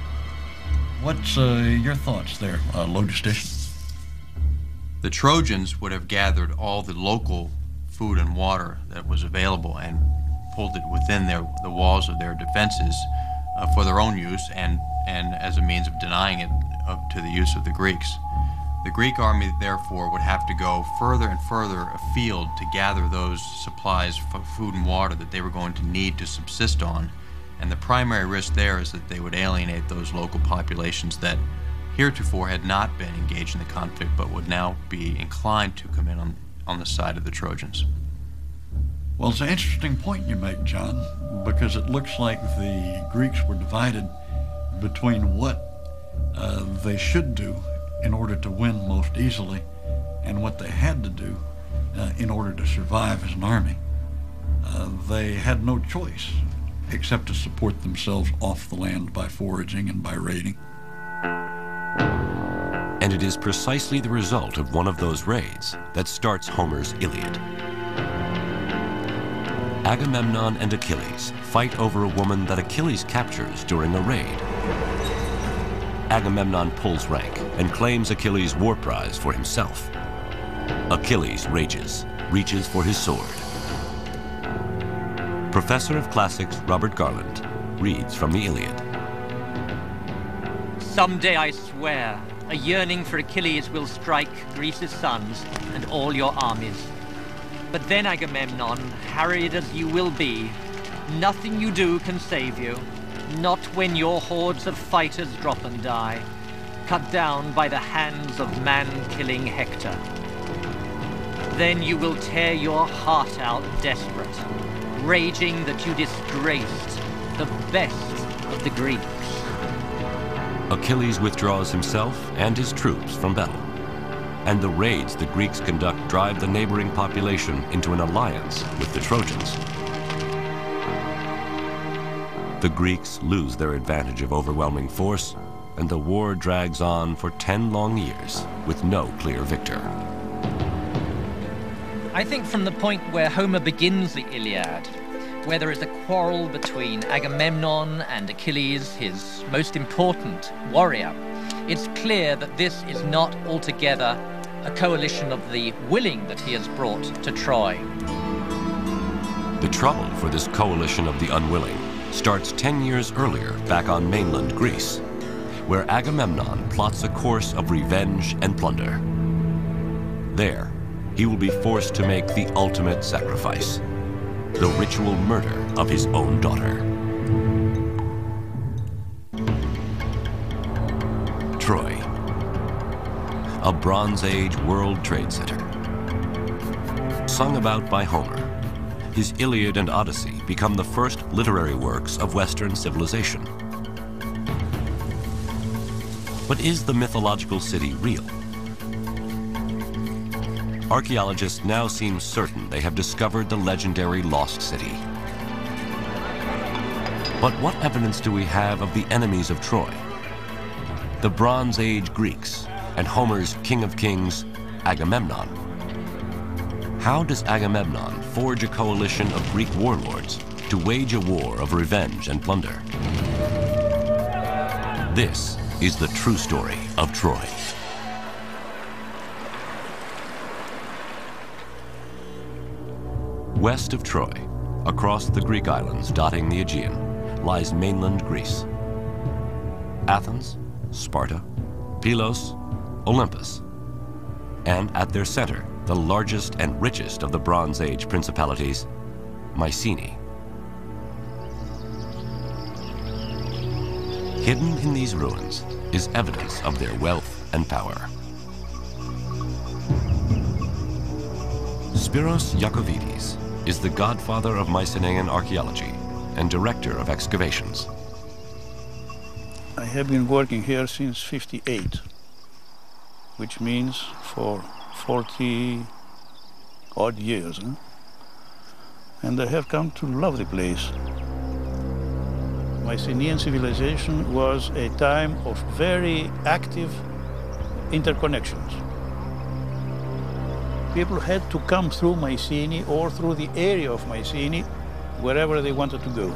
What's your thoughts there, logistician? The Trojans would have gathered all the local food and water that was available and pulled it within the walls of their defenses for their own use and as a means of denying it to the use of the Greeks. The Greek army, therefore, would have to go further and further afield to gather those supplies of food and water that they were going to need to subsist on. And the primary risk there is that they would alienate those local populations that heretofore had not been engaged in the conflict but would now be inclined to come in on the side of the Trojans. Well, it's an interesting point you make, John, because it looks like the Greeks were divided between what they should do in order to win most easily and what they had to do in order to survive as an army. They had no choice except to support themselves off the land by foraging and by raiding. And it is precisely the result of one of those raids that starts Homer's Iliad. Agamemnon and Achilles fight over a woman that Achilles captures during a raid. Agamemnon pulls rank and claims Achilles' war prize for himself. Achilles rages, reaches for his sword. Professor of Classics Robert Garland reads from the Iliad. Someday, I swear, a yearning for Achilles will strike Greece's sons and all your armies. But then, Agamemnon, harried as you will be, nothing you do can save you, not when your hordes of fighters drop and die, cut down by the hands of man-killing Hector. Then you will tear your heart out desperate, raging that you disgraced the best of the Greeks. Achilles withdraws himself and his troops from battle, and the raids the Greeks conduct drive the neighboring population into an alliance with the Trojans. The Greeks lose their advantage of overwhelming force, and the war drags on for 10 long years with no clear victor. I think from the point where Homer begins the Iliad, where there is a quarrel between Agamemnon and Achilles, his most important warrior, it's clear that this is not altogether a coalition of the willing that he has brought to Troy. The trouble for this coalition of the unwilling starts 10 years earlier back on mainland Greece, where Agamemnon plots a course of revenge and plunder. There, he will be forced to make the ultimate sacrifice, the ritual murder of his own daughter. Troy, a Bronze Age World Trade Center. Sung about by Homer, his Iliad and Odyssey become the first literary works of Western civilization. But is the mythological city real? Archaeologists now seem certain they have discovered the legendary lost city. But what evidence do we have of the enemies of Troy? the Bronze Age Greeks, and Homer's King of Kings, Agamemnon. How does Agamemnon forge a coalition of Greek warlords to wage a war of revenge and plunder? This is the true story of Troy. West of Troy, across the Greek islands dotting the Aegean, lies mainland Greece. Athens, Sparta, Pylos, Olympus, and at their center, the largest and richest of the Bronze Age principalities, Mycenae. Hidden in these ruins is evidence of their wealth and power. Spiros Iacovides is the godfather of Mycenaean archaeology and director of excavations. I have been working here since '58, which means for 40 odd years. And I have come to love the place. Mycenaean civilization was a time of very active interconnections. People had to come through Mycenae or through the area of Mycenae wherever they wanted to go.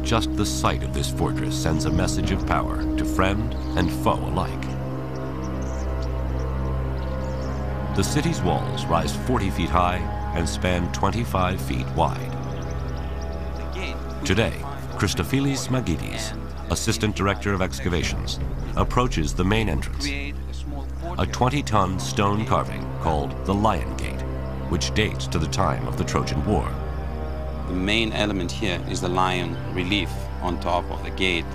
Just the sight of this fortress sends a message of power to friend and foe alike. The city's walls rise 40 feet high and span 25 feet wide. Today, Christofilis Magidis, Assistant Director of Excavations, approaches the main entrance, a 20-ton stone carving called the Lion Gate, which dates to the time of the Trojan War. The main element here is the lion relief on top of the gate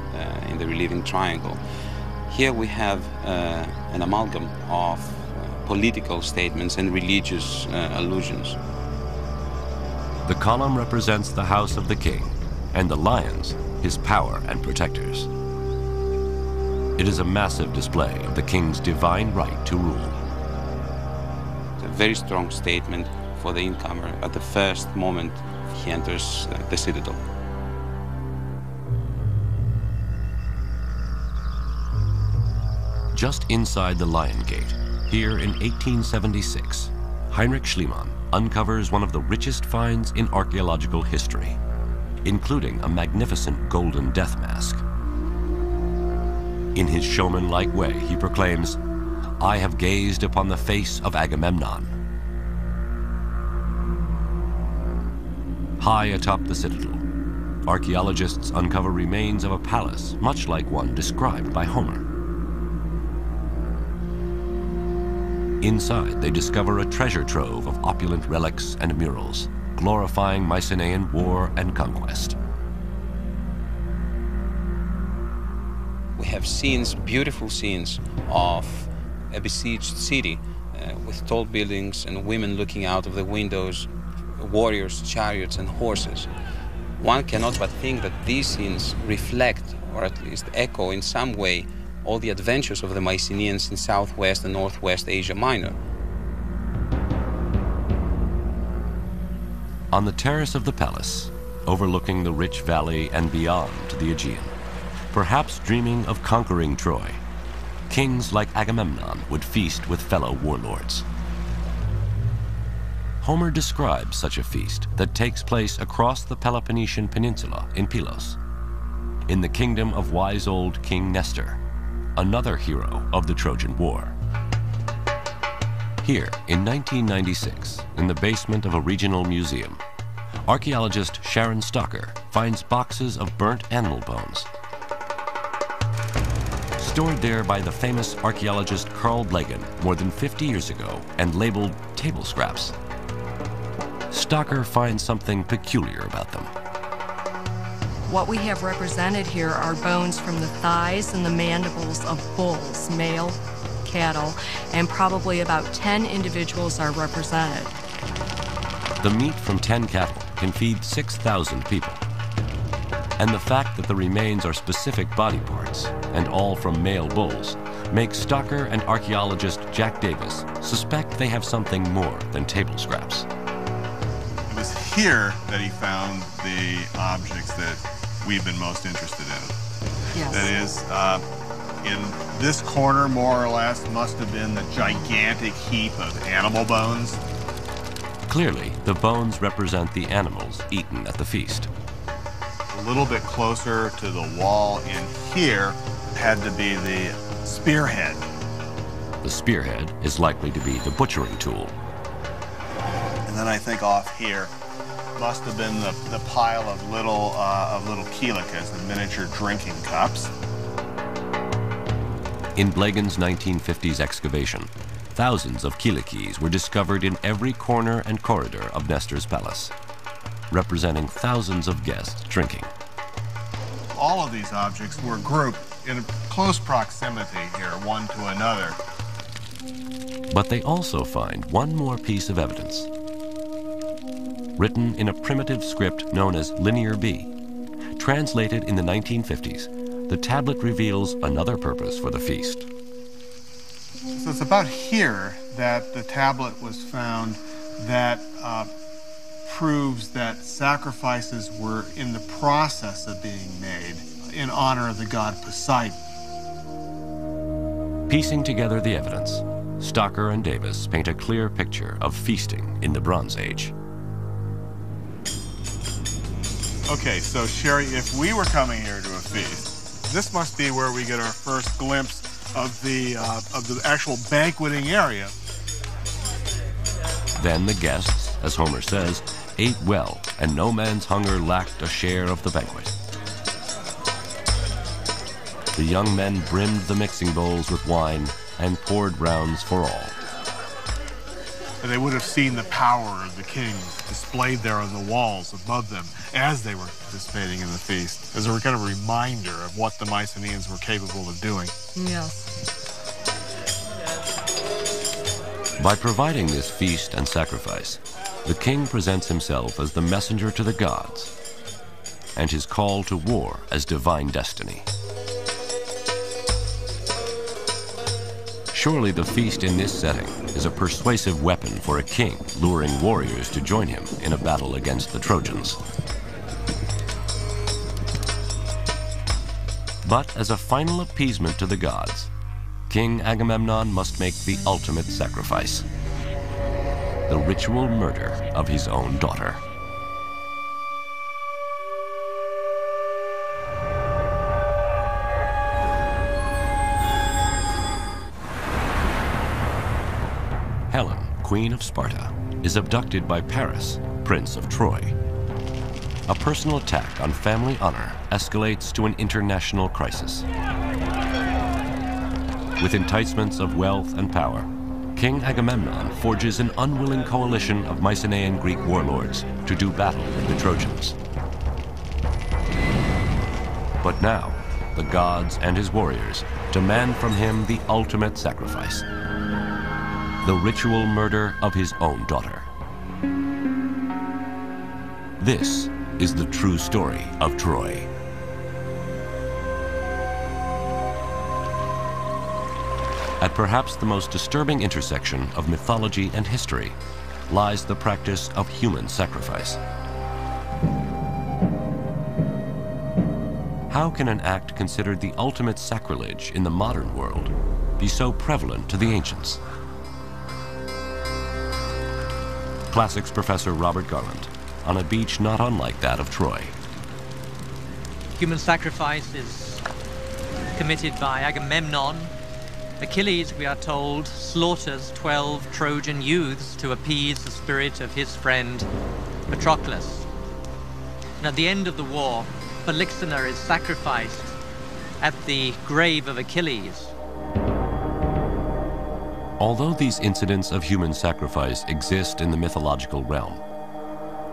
in the relieving triangle. Here we have an amalgam of political statements and religious allusions. The column represents the house of the king, and the lions, his power and protectors. It is a massive display of the king's divine right to rule. It's a very strong statement for the incomer at the first moment he enters the citadel. Just inside the Lion Gate, here in 1876, Heinrich Schliemann uncovers one of the richest finds in archaeological history, including a magnificent golden death mask. In his showman-like way, he proclaims, "I have gazed upon the face of Agamemnon." High atop the citadel, archaeologists uncover remains of a palace much like one described by Homer. Inside, they discover a treasure trove of opulent relics and murals, glorifying Mycenaean war and conquest. We have scenes, beautiful scenes of a besieged city with tall buildings and women looking out of the windows, warriors, chariots, and horses. One cannot but think that these scenes reflect, or at least echo in some way, all the adventures of the Mycenaeans in Southwest and Northwest Asia Minor. On the terrace of the palace, overlooking the rich valley and beyond to the Aegean, perhaps dreaming of conquering Troy, kings like Agamemnon would feast with fellow warlords. Homer describes such a feast that takes place across the Peloponnesian Peninsula in Pylos, in the kingdom of wise old King Nestor, another hero of the Trojan War. Here, in 1996, in the basement of a regional museum, archaeologist Sharon Stocker finds boxes of burnt animal bones. Stored there by the famous archaeologist Carl Blegen more than 50 years ago and labeled table scraps. Stocker finds something peculiar about them. What we have represented here are bones from the thighs and the mandibles of bulls, male cattle, and probably about 10 individuals are represented. The meat from 10 cattle can feed 6,000 people. And the fact that the remains are specific body parts, and all from male bulls, makes Stocker and archaeologist Jack Davis suspect they have something more than table scraps. It was here that he found the objects that we've been most interested in. Yes. That is, in this corner, more or less, must have been the gigantic heap of animal bones. Clearly, the bones represent the animals eaten at the feast. A little bit closer to the wall in here had to be the spearhead. The spearhead is likely to be the butchering tool. And then I think off here must have been the pile of little kielikas, the miniature drinking cups. In Blegen's 1950s excavation, thousands of kielikis were discovered in every corner and corridor of Nestor's palace, representing thousands of guests drinking. All of these objects were grouped in close proximity here, one to another. But they also find one more piece of evidence. Written in a primitive script known as Linear B, translated in the 1950s, the tablet reveals another purpose for the feast. So it's about here that the tablet was found that proves that sacrifices were in the process of being made in honor of the god Poseidon. Piecing together the evidence, Stocker and Davis paint a clear picture of feasting in the Bronze Age. Okay, so Sherry, if we were coming here to a feast, this must be where we get our first glimpse of the actual banqueting area. Then the guests, as Homer says, ate well, and no man's hunger lacked a share of the banquet. The young men brimmed the mixing bowls with wine and poured rounds for all. And they would have seen the power of the kings displayed there on the walls above them as they were participating in the feast, as a kind of reminder of what the Mycenaeans were capable of doing. Yes. By providing this feast and sacrifice, the king presents himself as the messenger to the gods, and his call to war as divine destiny. Surely the feast in this setting is a persuasive weapon for a king luring warriors to join him in a battle against the Trojans. But as a final appeasement to the gods, King Agamemnon must make the ultimate sacrifice: the ritual murder of his own daughter. Helen, Queen of Sparta, is abducted by Paris, Prince of Troy. A personal attack on family honor escalates to an international crisis. With enticements of wealth and power, King Agamemnon forges an unwilling coalition of Mycenaean Greek warlords to do battle with the Trojans. But now, the gods and his warriors demand from him the ultimate sacrifice: the ritual murder of his own daughter. This is the true story of Troy. At perhaps the most disturbing intersection of mythology and history lies the practice of human sacrifice. How can an act considered the ultimate sacrilege in the modern world be so prevalent to the ancients? Classics professor Robert Garland on a beach not unlike that of Troy. Human sacrifice is committed by Agamemnon. Achilles, we are told, slaughters 12 Trojan youths to appease the spirit of his friend Patroclus. And at the end of the war, Polyxena is sacrificed at the grave of Achilles. Although these incidents of human sacrifice exist in the mythological realm,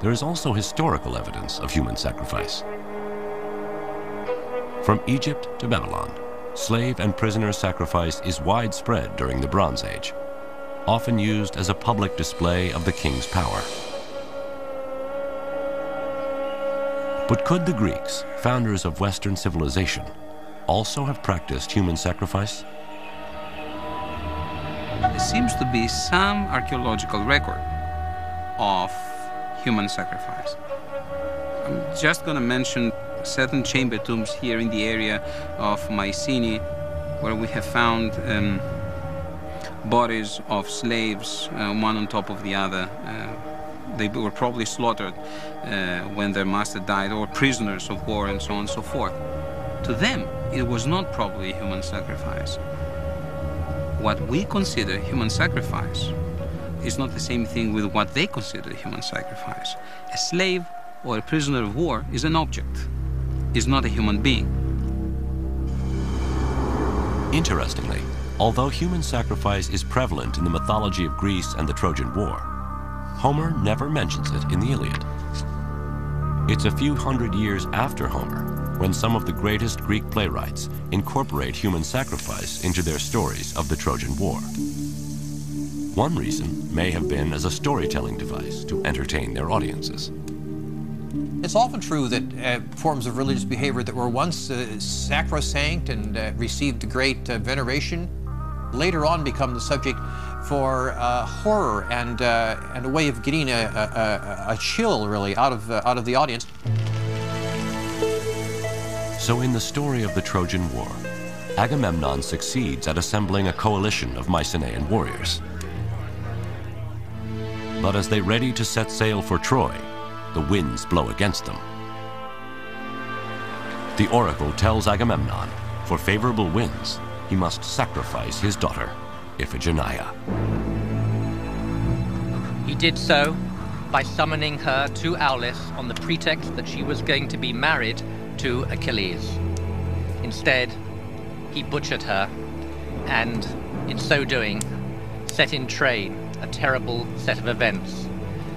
there is also historical evidence of human sacrifice. From Egypt to Babylon, slave and prisoner sacrifice is widespread during the Bronze Age, often used as a public display of the king's power. But could the Greeks, founders of Western civilization, also have practiced human sacrifice? There seems to be some archaeological record of human sacrifice. I'm just going to mention certain chamber tombs here in the area of Mycenae, where we have found bodies of slaves, one on top of the other. They were probably slaughtered when their master died, or prisoners of war, and so on and so forth. To them, it was not probably human sacrifice. What we consider human sacrifice is not the same thing with what they consider human sacrifice. A slave or a prisoner of war is an object, is not a human being. Interestingly, although human sacrifice is prevalent in the mythology of Greece and the Trojan War, Homer never mentions it in the Iliad. It's a few hundred years after Homer when some of the greatest Greek playwrights incorporate human sacrifice into their stories of the Trojan War. One reason may have been as a storytelling device to entertain their audiences. It's often true that forms of religious behavior that were once sacrosanct and received great veneration later on become the subject for horror and a way of getting a chill, really, out of the audience. So in the story of the Trojan War, Agamemnon succeeds at assembling a coalition of Mycenaean warriors. But as they ready to set sail for Troy, the winds blow against them. The oracle tells Agamemnon, for favorable winds, he must sacrifice his daughter, Iphigenia. He did so by summoning her to Aulis on the pretext that she was going to be married to Achilles. Instead, he butchered her, and in so doing, set in train a terrible set of events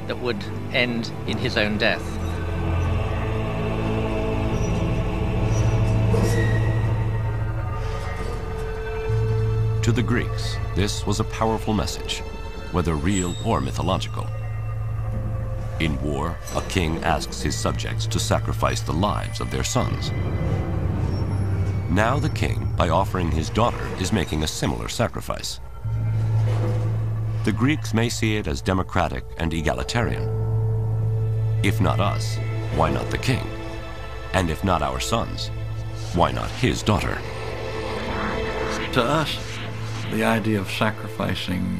that would end in his own death. To the Greeks, this was a powerful message, whether real or mythological. In war, a king asks his subjects to sacrifice the lives of their sons. Now the king, by offering his daughter, is making a similar sacrifice. The Greeks may see it as democratic and egalitarian. If not us, why not the king? And if not our sons, why not his daughter? To us, the idea of sacrificing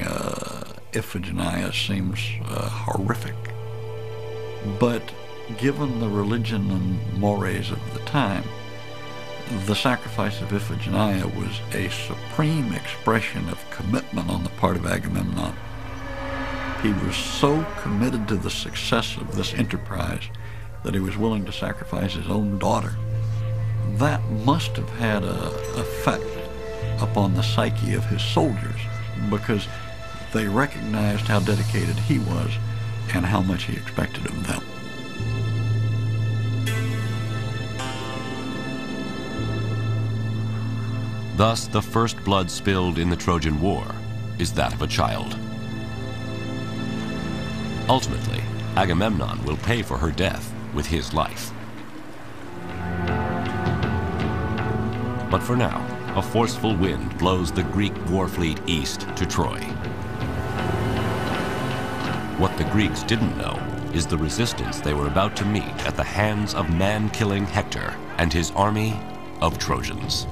Iphigenia seems horrific. But given the religion and mores of the time, the sacrifice of Iphigenia was a supreme expression of commitment on the part of Agamemnon. He was so committed to the success of this enterprise that he was willing to sacrifice his own daughter. That must have had an effect upon the psyche of his soldiers, because they recognized how dedicated he was and how much he expected of them. Thus, the first blood spilled in the Trojan War is that of a child. Ultimately, Agamemnon will pay for her death with his life. But for now, a forceful wind blows the Greek war fleet east to Troy. What the Greeks didn't know is the resistance they were about to meet at the hands of man-killing Hector and his army of Trojans.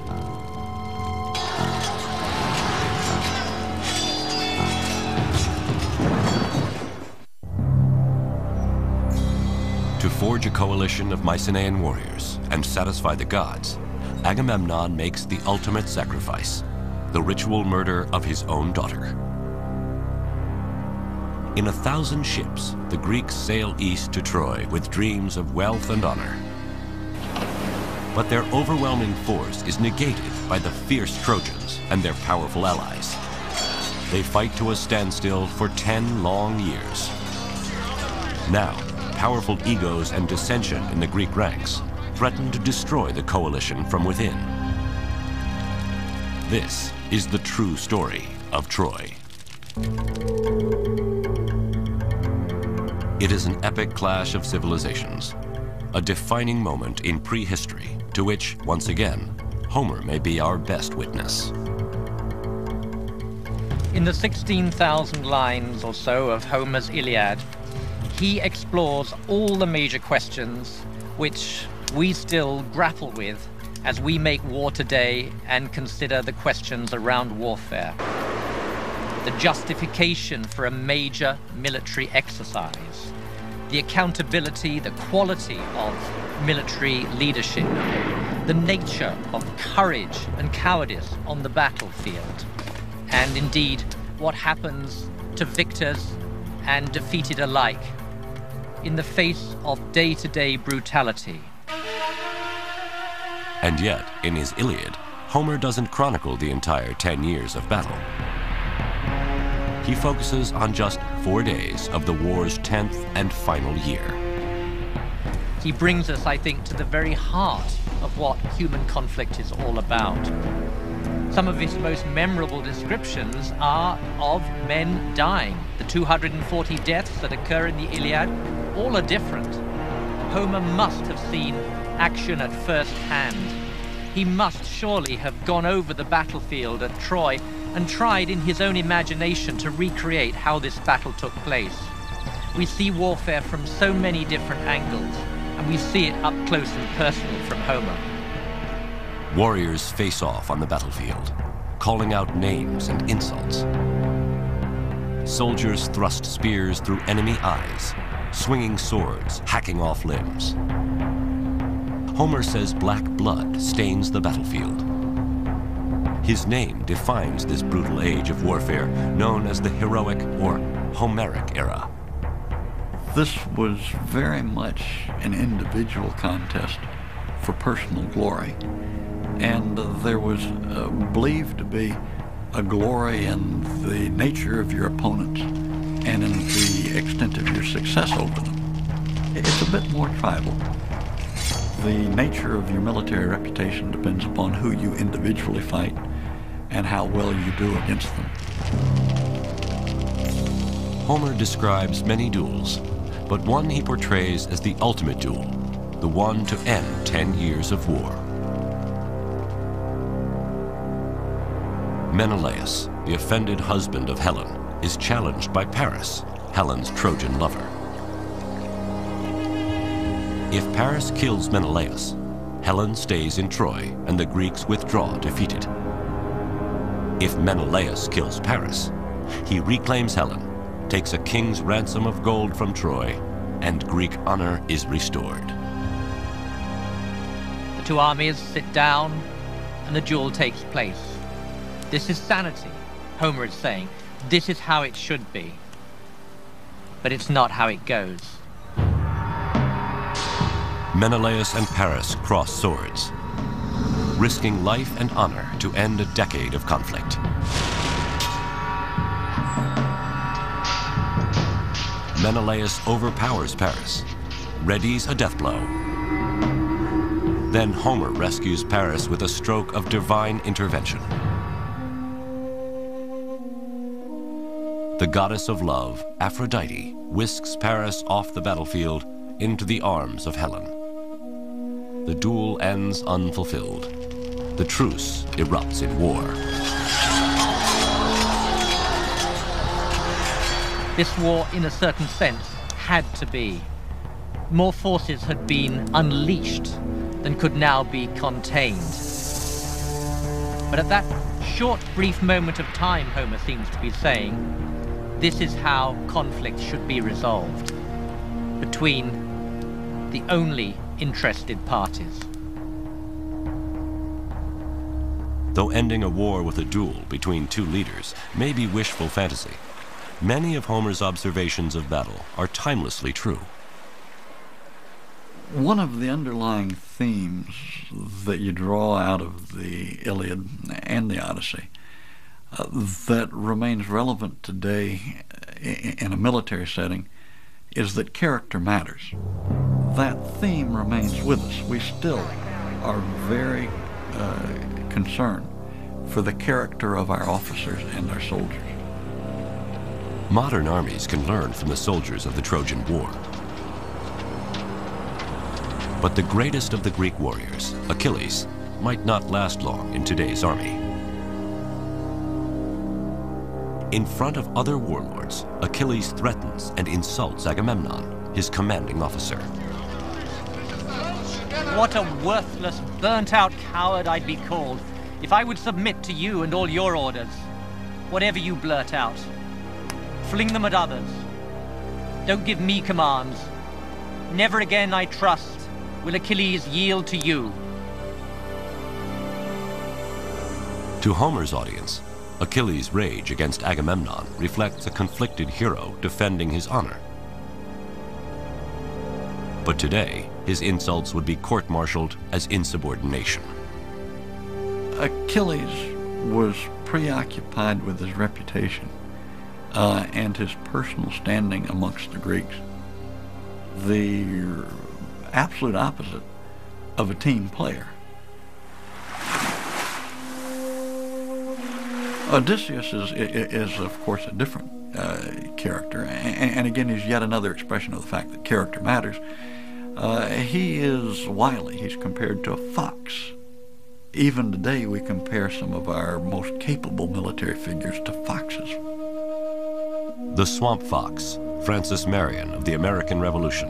To forge a coalition of Mycenaean warriors and satisfy the gods, Agamemnon makes the ultimate sacrifice, the ritual murder of his own daughter. In 1,000 ships, the Greeks sail east to Troy with dreams of wealth and honor. But their overwhelming force is negated by the fierce Trojans and their powerful allies. They fight to a standstill for 10 long years. Now, powerful egos and dissension in the Greek ranks threaten to destroy the coalition from within. This is the true story of Troy. It is an epic clash of civilizations, a defining moment in prehistory to which, once again, Homer may be our best witness. In the 16,000 lines or so of Homer's Iliad, he explores all the major questions which we still grapple with as we make war today and consider the questions around warfare. The justification for a major military exercise, the accountability, the quality of military leadership, the nature of courage and cowardice on the battlefield, and indeed what happens to victors and defeated alike in the face of day-to-day brutality. And yet, in his Iliad, Homer doesn't chronicle the entire 10 years of battle. He focuses on just 4 days of the war's 10th and final year. He brings us, I think, to the very heart of what human conflict is all about. Some of his most memorable descriptions are of men dying. The 240 deaths that occur in the Iliad, all are different. Homer must have seen action at first hand. He must surely have gone over the battlefield at Troy and tried in his own imagination to recreate how this battle took place. We see warfare from so many different angles, and we see it up close and personal from Homer. Warriors face off on the battlefield, calling out names and insults. Soldiers thrust spears through enemy eyes, swinging swords, hacking off limbs. Homer says black blood stains the battlefield. His name defines this brutal age of warfare, known as the heroic or Homeric era. This was very much an individual contest for personal glory. And there was believed to be a glory in the nature of your opponents and in the extent of your success over them. It's a bit more tribal. The nature of your military reputation depends upon who you individually fight and how well you do against them. Homer describes many duels, but one he portrays as the ultimate duel, the one to end 10 years of war. Menelaus, the offended husband of Helen, is challenged by Paris, Helen's Trojan lover. If Paris kills Menelaus, Helen stays in Troy and the Greeks withdraw defeated. If Menelaus kills Paris, he reclaims Helen, takes a king's ransom of gold from Troy, and Greek honor is restored. The two armies sit down and the duel takes place. This is sanity, Homer is saying. This is how it should be. But it's not how it goes. Menelaus and Paris cross swords, risking life and honor to end a decade of conflict. Menelaus overpowers Paris, readies a death blow. Then Homer rescues Paris with a stroke of divine intervention. The goddess of love, Aphrodite, whisks Paris off the battlefield into the arms of Helen. The duel ends unfulfilled. The truce erupts in war. This war, in a certain sense, had to be. More forces had been unleashed than could now be contained. But at that short, brief moment of time, Homer seems to be saying, this is how conflict should be resolved between the only interested parties. Though ending a war with a duel between two leaders may be wishful fantasy, many of Homer's observations of battle are timelessly true. One of the underlying themes that you draw out of the Iliad and the Odyssey that remains relevant today in a military setting is that character matters. That theme remains with us. We still are very concerned for the character of our officers and our soldiers. Modern armies can learn from the soldiers of the Trojan War. But the greatest of the Greek warriors, Achilles, might not last long in today's army. In front of other warlords, Achilles threatens and insults Agamemnon, his commanding officer. What a worthless, burnt-out coward I'd be called if I would submit to you and all your orders. Whatever you blurt out, fling them at others. Don't give me commands. Never again, I trust, will Achilles yield to you. To Homer's audience, Achilles' rage against Agamemnon reflects a conflicted hero defending his honor. But today, his insults would be court-martialed as insubordination. Achilles was preoccupied with his reputation and his personal standing amongst the Greeks. The absolute opposite of a team player. Odysseus is of course, a different character, and again, he's yet another expression of the fact that character matters. He is wily. He's compared to a fox. Even today, we compare some of our most capable military figures to foxes. The swamp fox, Francis Marion of the American Revolution,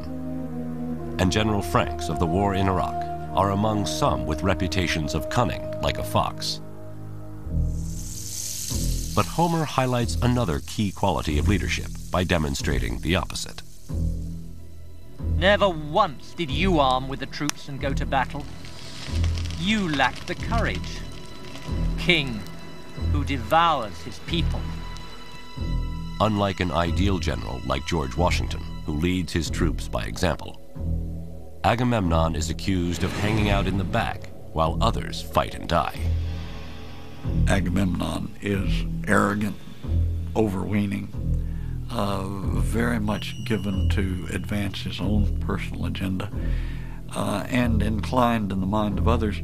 and General Franks of the war in Iraq are among some with reputations of cunning like a fox. But Homer highlights another key quality of leadership by demonstrating the opposite. Never once did you arm with the troops and go to battle. You lacked the courage. King who devours his people. Unlike an ideal general like George Washington, who leads his troops by example, Agamemnon is accused of hanging out in the back while others fight and die. Agamemnon is arrogant, overweening, very much given to advance his own personal agenda, and inclined in the mind of others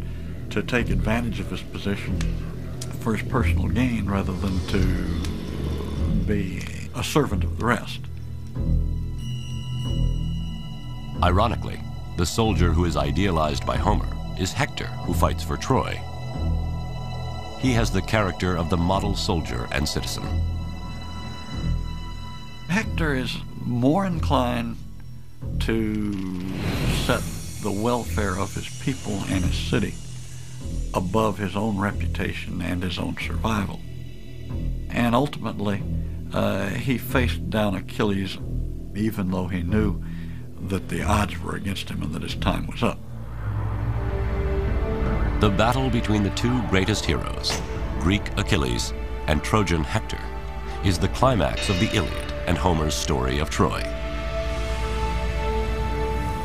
to take advantage of his position for his personal gain rather than to be a servant of the rest. Ironically, the soldier who is idealized by Homer is Hector, who fights for Troy. He has the character of the model soldier and citizen. Hector is more inclined to set the welfare of his people and his city above his own reputation and his own survival. And ultimately, he faced down Achilles even though he knew that the odds were against him and that his time was up. The battle between the two greatest heroes, Greek Achilles and Trojan Hector, is the climax of the Iliad and Homer's story of Troy.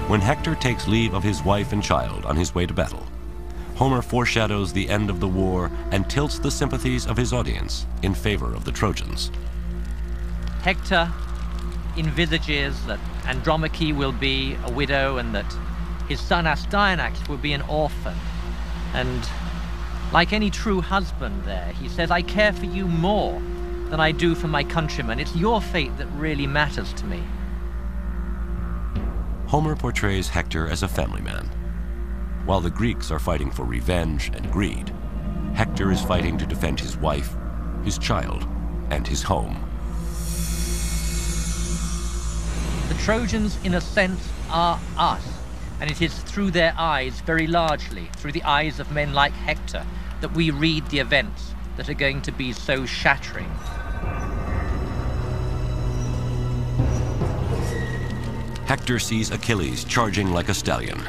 When Hector takes leave of his wife and child on his way to battle, Homer foreshadows the end of the war and tilts the sympathies of his audience in favor of the Trojans. Hector envisages that Andromache will be a widow and that his son Astyanax will be an orphan. And like any true husband there, he says, I care for you more than I do for my countrymen. It's your fate that really matters to me. Homer portrays Hector as a family man. While the Greeks are fighting for revenge and greed, Hector is fighting to defend his wife, his child, and his home. The Trojans, in a sense, are us, and it is through their eyes, very largely, through the eyes of men like Hector, that we read the events that are going to be so shattering. Hector sees Achilles charging like a stallion.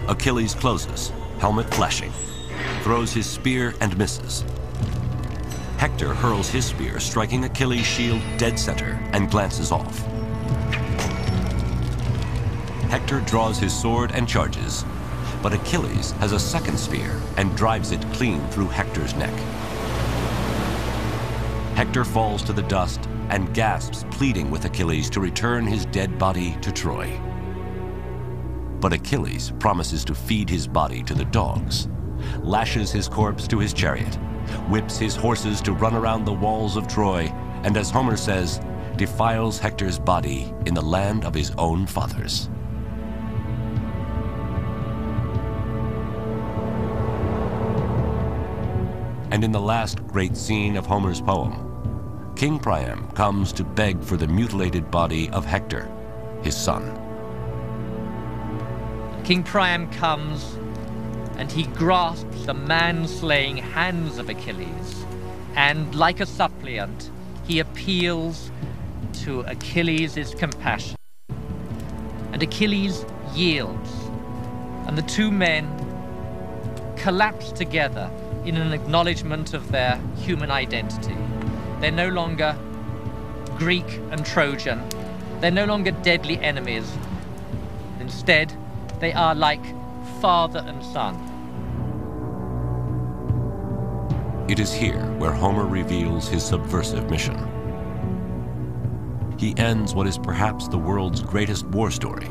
Achilles closes, helmet flashing, throws his spear and misses. Hector hurls his spear, striking Achilles' shield dead center, and glances off. Hector draws his sword and charges, but Achilles has a second spear and drives it clean through Hector's neck. Hector falls to the dust and gasps, pleading with Achilles to return his dead body to Troy. But Achilles promises to feed his body to the dogs, lashes his corpse to his chariot, whips his horses to run around the walls of Troy, and as Homer says, defiles Hector's body in the land of his own fathers. And in the last great scene of Homer's poem, King Priam comes to beg for the mutilated body of Hector, his son. King Priam comes and he grasps the man-slaying hands of Achilles, and like a suppliant, he appeals to Achilles' compassion. And Achilles yields, and the two men collapse together in an acknowledgement of their human identity. They're no longer Greek and Trojan. They're no longer deadly enemies. Instead, they are like father and son. It is here where Homer reveals his subversive mission. He ends what is perhaps the world's greatest war story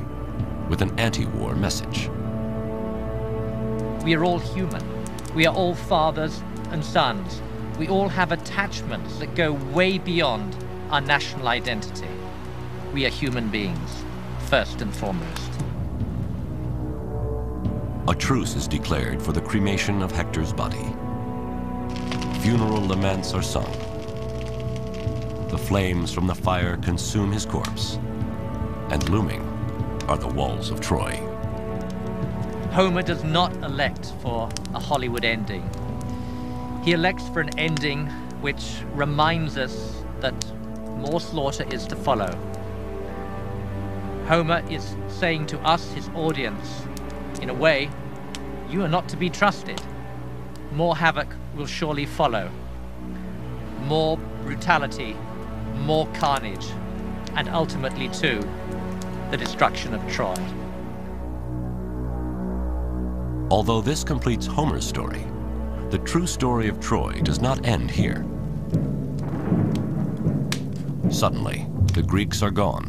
with an anti-war message. We are all human. We are all fathers and sons. We all have attachments that go way beyond our national identity. We are human beings, first and foremost. A truce is declared for the cremation of Hector's body. Funeral laments are sung. The flames from the fire consume his corpse, and looming are the walls of Troy. Homer does not elect for a Hollywood ending. He elects for an ending which reminds us that more slaughter is to follow. Homer is saying to us, his audience, in a way, you are not to be trusted. More havoc will surely follow. More brutality, more carnage, and ultimately, too, the destruction of Troy. Although this completes Homer's story, the true story of Troy does not end here. Suddenly, the Greeks are gone,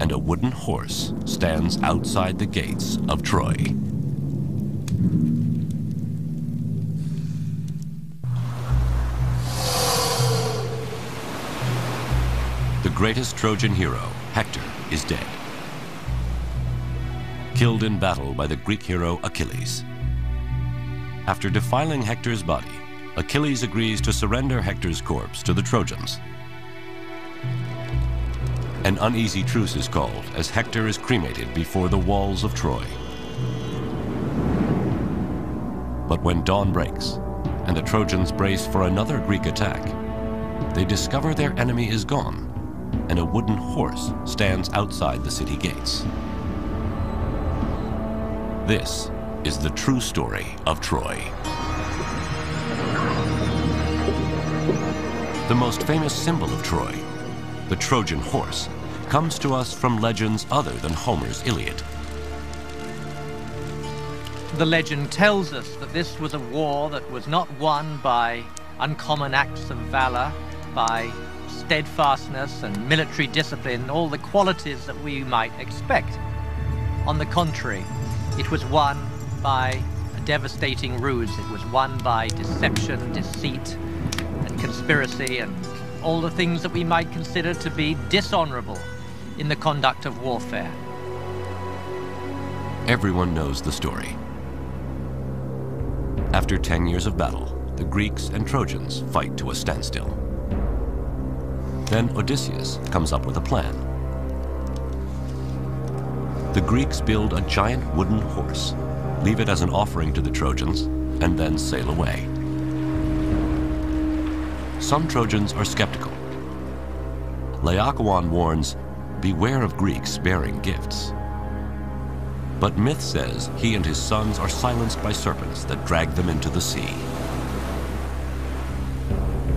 and a wooden horse stands outside the gates of Troy. The greatest Trojan hero, Hector, is dead. Killed in battle by the Greek hero Achilles. After defiling Hector's body, Achilles agrees to surrender Hector's corpse to the Trojans. An uneasy truce is called as Hector is cremated before the walls of Troy. But when dawn breaks and the Trojans brace for another Greek attack, they discover their enemy is gone and a wooden horse stands outside the city gates. This is the true story of Troy. The most famous symbol of Troy, the Trojan horse, comes to us from legends other than Homer's Iliad. The legend tells us that this was a war that was not won by uncommon acts of valor, by steadfastness and military discipline, all the qualities that we might expect. On the contrary, it was won by a devastating ruse. It was won by deception, deceit, and conspiracy, and all the things that we might consider to be dishonorable in the conduct of warfare. Everyone knows the story. After 10 years of battle, the Greeks and Trojans fight to a standstill. Then Odysseus comes up with a plan. The Greeks build a giant wooden horse, leave it as an offering to the Trojans, and then sail away. Some Trojans are skeptical. Laocoon warns, beware of Greeks bearing gifts. But myth says he and his sons are silenced by serpents that drag them into the sea.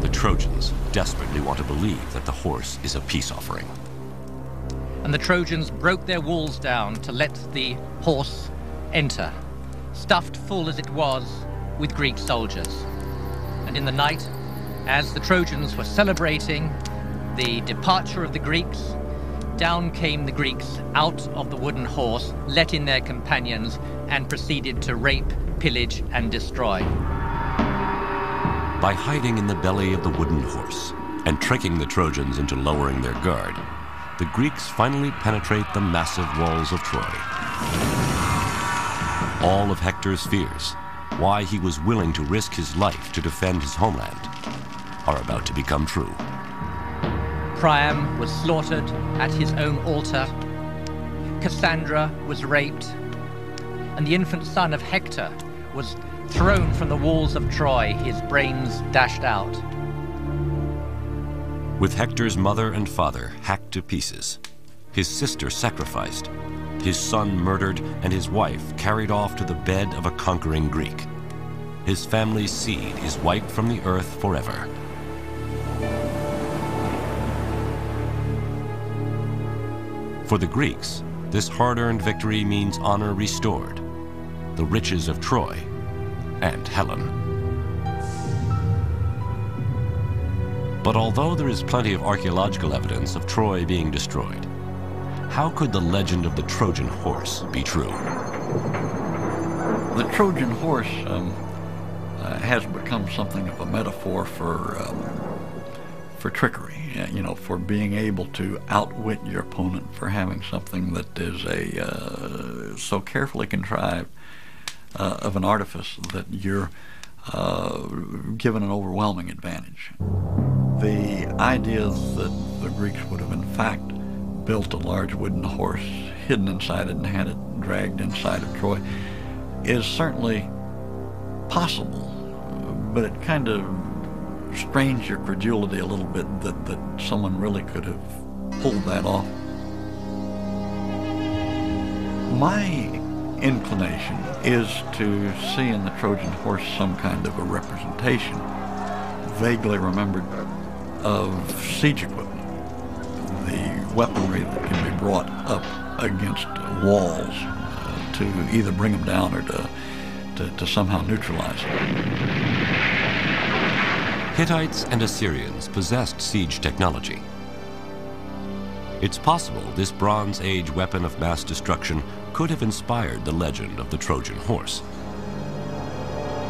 The Trojans desperately want to believe that the horse is a peace offering. And the Trojans broke their walls down to let the horse enter, stuffed full as it was with Greek soldiers. And in the night, as the Trojans were celebrating the departure of the Greeks, down came the Greeks out of the wooden horse, let in their companions, and proceeded to rape, pillage, and destroy. By hiding in the belly of the wooden horse and tricking the Trojans into lowering their guard, the Greeks finally penetrate the massive walls of Troy. All of Hector's fears, why he was willing to risk his life to defend his homeland, are about to become true. Priam was slaughtered at his own altar. Cassandra was raped. and the infant son of Hector was thrown from the walls of Troy, his brains dashed out. With Hector's mother and father hacked to pieces, his sister sacrificed, his son murdered, and his wife carried off to the bed of a conquering Greek, his family's seed is wiped from the earth forever. For the Greeks, this hard-earned victory means honor restored, the riches of Troy, and Helen. But although there is plenty of archaeological evidence of Troy being destroyed, how could the legend of the Trojan horse be true? The Trojan horse has become something of a metaphor for trickery, you know, for being able to outwit your opponent, for having something that is so carefully contrived of an artifice that you're given an overwhelming advantage. The idea that the Greeks would have in fact built a large wooden horse, hidden inside it, and had it dragged inside of Troy is certainly possible, but it kind of strains your credulity a little bit that someone really could have pulled that off. My inclination is to see in the Trojan horse some kind of a representation, vaguely remembered, of siege equipment, the weaponry that can be brought up against walls to either bring them down or to somehow neutralize them. Hittites and Assyrians possessed siege technology. It's possible this Bronze Age weapon of mass destruction could have inspired the legend of the Trojan horse.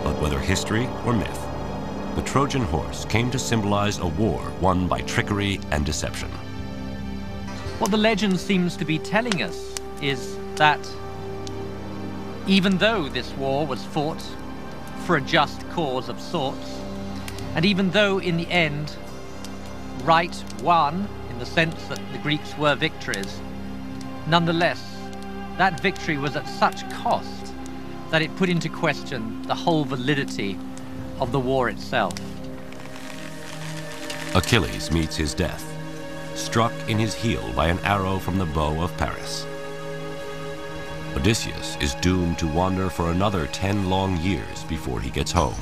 But whether history or myth, the Trojan horse came to symbolize a war won by trickery and deception. What the legend seems to be telling us is that even though this war was fought for a just cause of sorts, and even though in the end right won, in the sense that the Greeks were victors, nonetheless, that victory was at such cost that it put into question the whole validity of the war itself. Achilles meets his death, struck in his heel by an arrow from the bow of Paris. Odysseus is doomed to wander for another 10 long years before he gets home.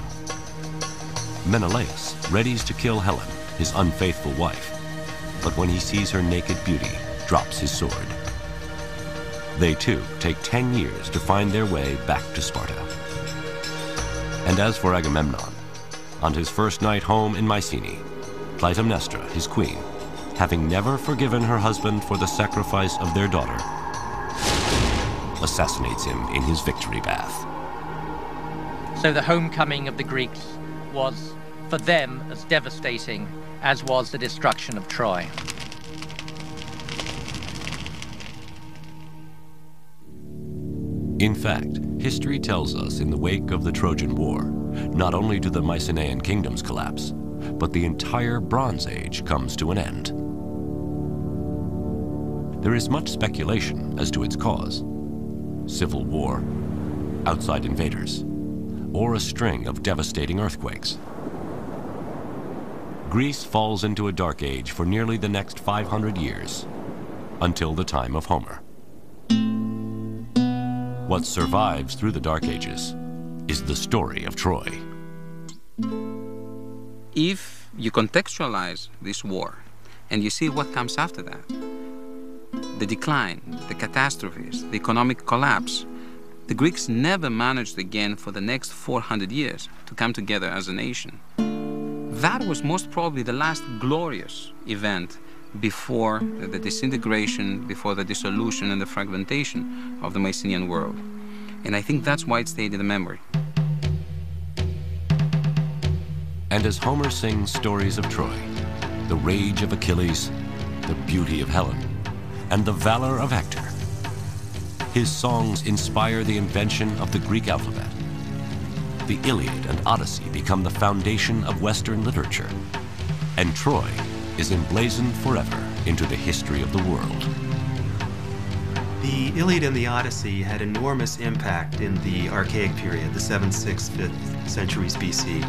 Menelaus readies to kill Helen, his unfaithful wife, but when he sees her naked beauty, drops his sword. They too take 10 years to find their way back to Sparta. And as for Agamemnon, on his first night home in Mycenae, Clytemnestra, his queen, having never forgiven her husband for the sacrifice of their daughter, assassinates him in his victory bath. So the homecoming of the Greeks was for them as devastating as was the destruction of Troy. In fact, history tells us in the wake of the Trojan War, not only do the Mycenaean kingdoms collapse, but the entire Bronze Age comes to an end. There is much speculation as to its cause: civil war, outside invaders, or a string of devastating earthquakes. Greece falls into a dark age for nearly the next 500 years, until the time of Homer. What survives through the Dark Ages is the story of Troy. If you contextualize this war and you see what comes after that, the decline, the catastrophes, the economic collapse, the Greeks never managed again for the next 400 years to come together as a nation. That was most probably the last glorious event before the disintegration, before the dissolution and the fragmentation of the Mycenaean world. And I think that's why it stayed in the memory. And as Homer sings stories of Troy, the rage of Achilles, the beauty of Helen, and the valor of Hector, his songs inspire the invention of the Greek alphabet. The Iliad and Odyssey become the foundation of Western literature, and Troy is emblazoned forever into the history of the world. The Iliad and the Odyssey had enormous impact in the Archaic period, the 7th, 6th, 5th centuries BC.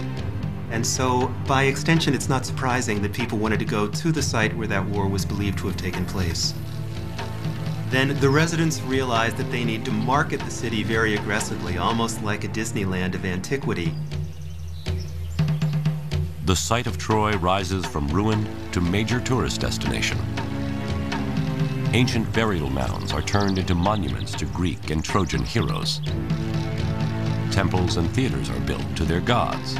And so, by extension, it's not surprising that people wanted to go to the site where that war was believed to have taken place. Then the residents realized that they need to market the city very aggressively, almost like a Disneyland of antiquity. The site of Troy rises from ruin to major tourist destination. Ancient burial mounds are turned into monuments to Greek and Trojan heroes. Temples and theaters are built to their gods.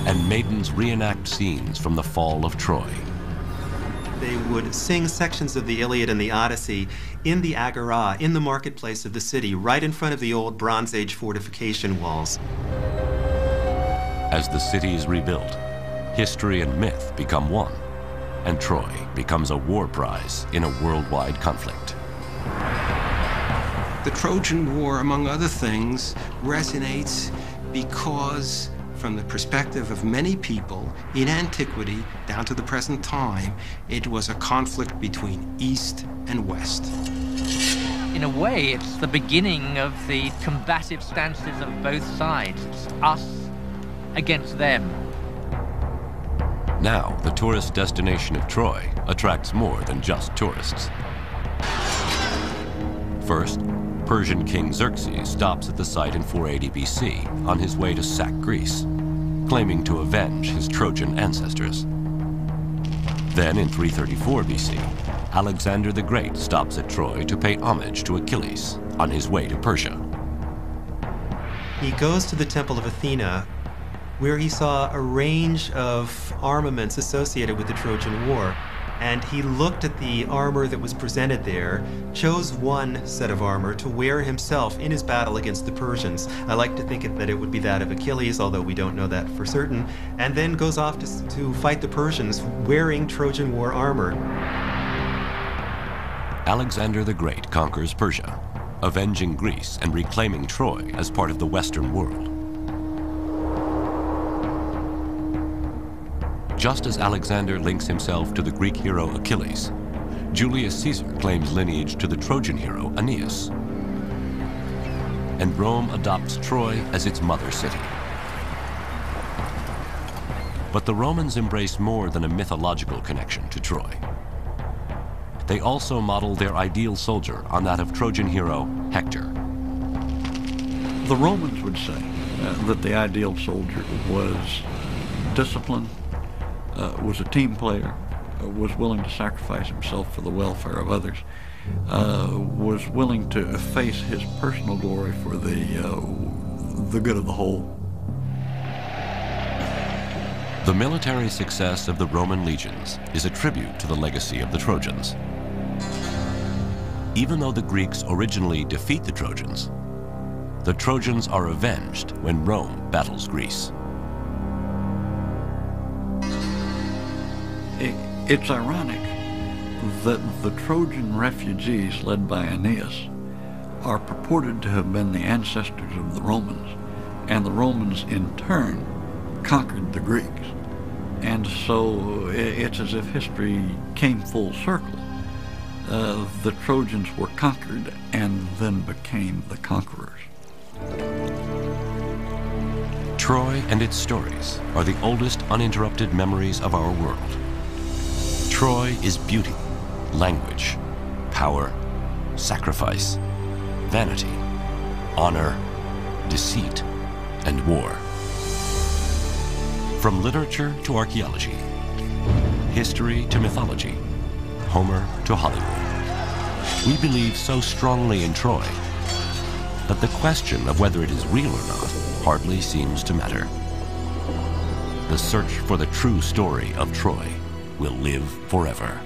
And maidens reenact scenes from the fall of Troy. They would sing sections of the Iliad and the Odyssey in the agora, in the marketplace of the city, right in front of the old Bronze Age fortification walls. As the city is rebuilt, history and myth become one, and Troy becomes a war prize in a worldwide conflict. The Trojan War, among other things, resonates because, from the perspective of many people in antiquity down to the present time, it was a conflict between East and West. In a way, it's the beginning of the combative stances of both sides. It's us against them. Now, the tourist destination of Troy attracts more than just tourists. First, Persian King Xerxes stops at the site in 480 BC on his way to sack Greece, claiming to avenge his Trojan ancestors. Then in 334 BC, Alexander the Great stops at Troy to pay homage to Achilles on his way to Persia. He goes to the Temple of Athena, where he saw a range of armaments associated with the Trojan War. And he looked at the armor that was presented there, chose one set of armor to wear himself in his battle against the Persians. I like to think that it would be that of Achilles, although we don't know that for certain, and then goes off to fight the Persians wearing Trojan War armor. Alexander the Great conquers Persia, avenging Greece and reclaiming Troy as part of the Western world. Just as Alexander links himself to the Greek hero Achilles, Julius Caesar claims lineage to the Trojan hero Aeneas. And Rome adopts Troy as its mother city. But the Romans embrace more than a mythological connection to Troy. They also model their ideal soldier on that of Trojan hero Hector. The Romans would say that the ideal soldier was disciplined, was a team player, was willing to sacrifice himself for the welfare of others, was willing to efface his personal glory for the good of the whole. The military success of the Roman legions is a tribute to the legacy of the Trojans. Even though the Greeks originally defeat the Trojans are avenged when Rome battles Greece. It's ironic that the Trojan refugees led by Aeneas are purported to have been the ancestors of the Romans, and the Romans in turn conquered the Greeks. And so it's as if history came full circle. The Trojans were conquered and then became the conquerors. Troy and its stories are the oldest uninterrupted memories of our world. Troy is beauty, language, power, sacrifice, vanity, honor, deceit, and war. From literature to archaeology, history to mythology, Homer to Hollywood, we believe so strongly in Troy that the question of whether it is real or not hardly seems to matter. The search for the true story of Troy will live forever.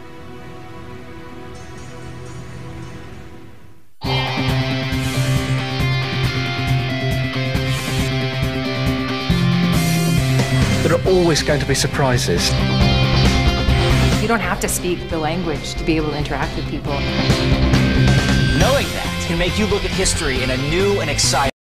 There are always going to be surprises. You don't have to speak the language to be able to interact with people. Knowing that can make you look at history in a new and exciting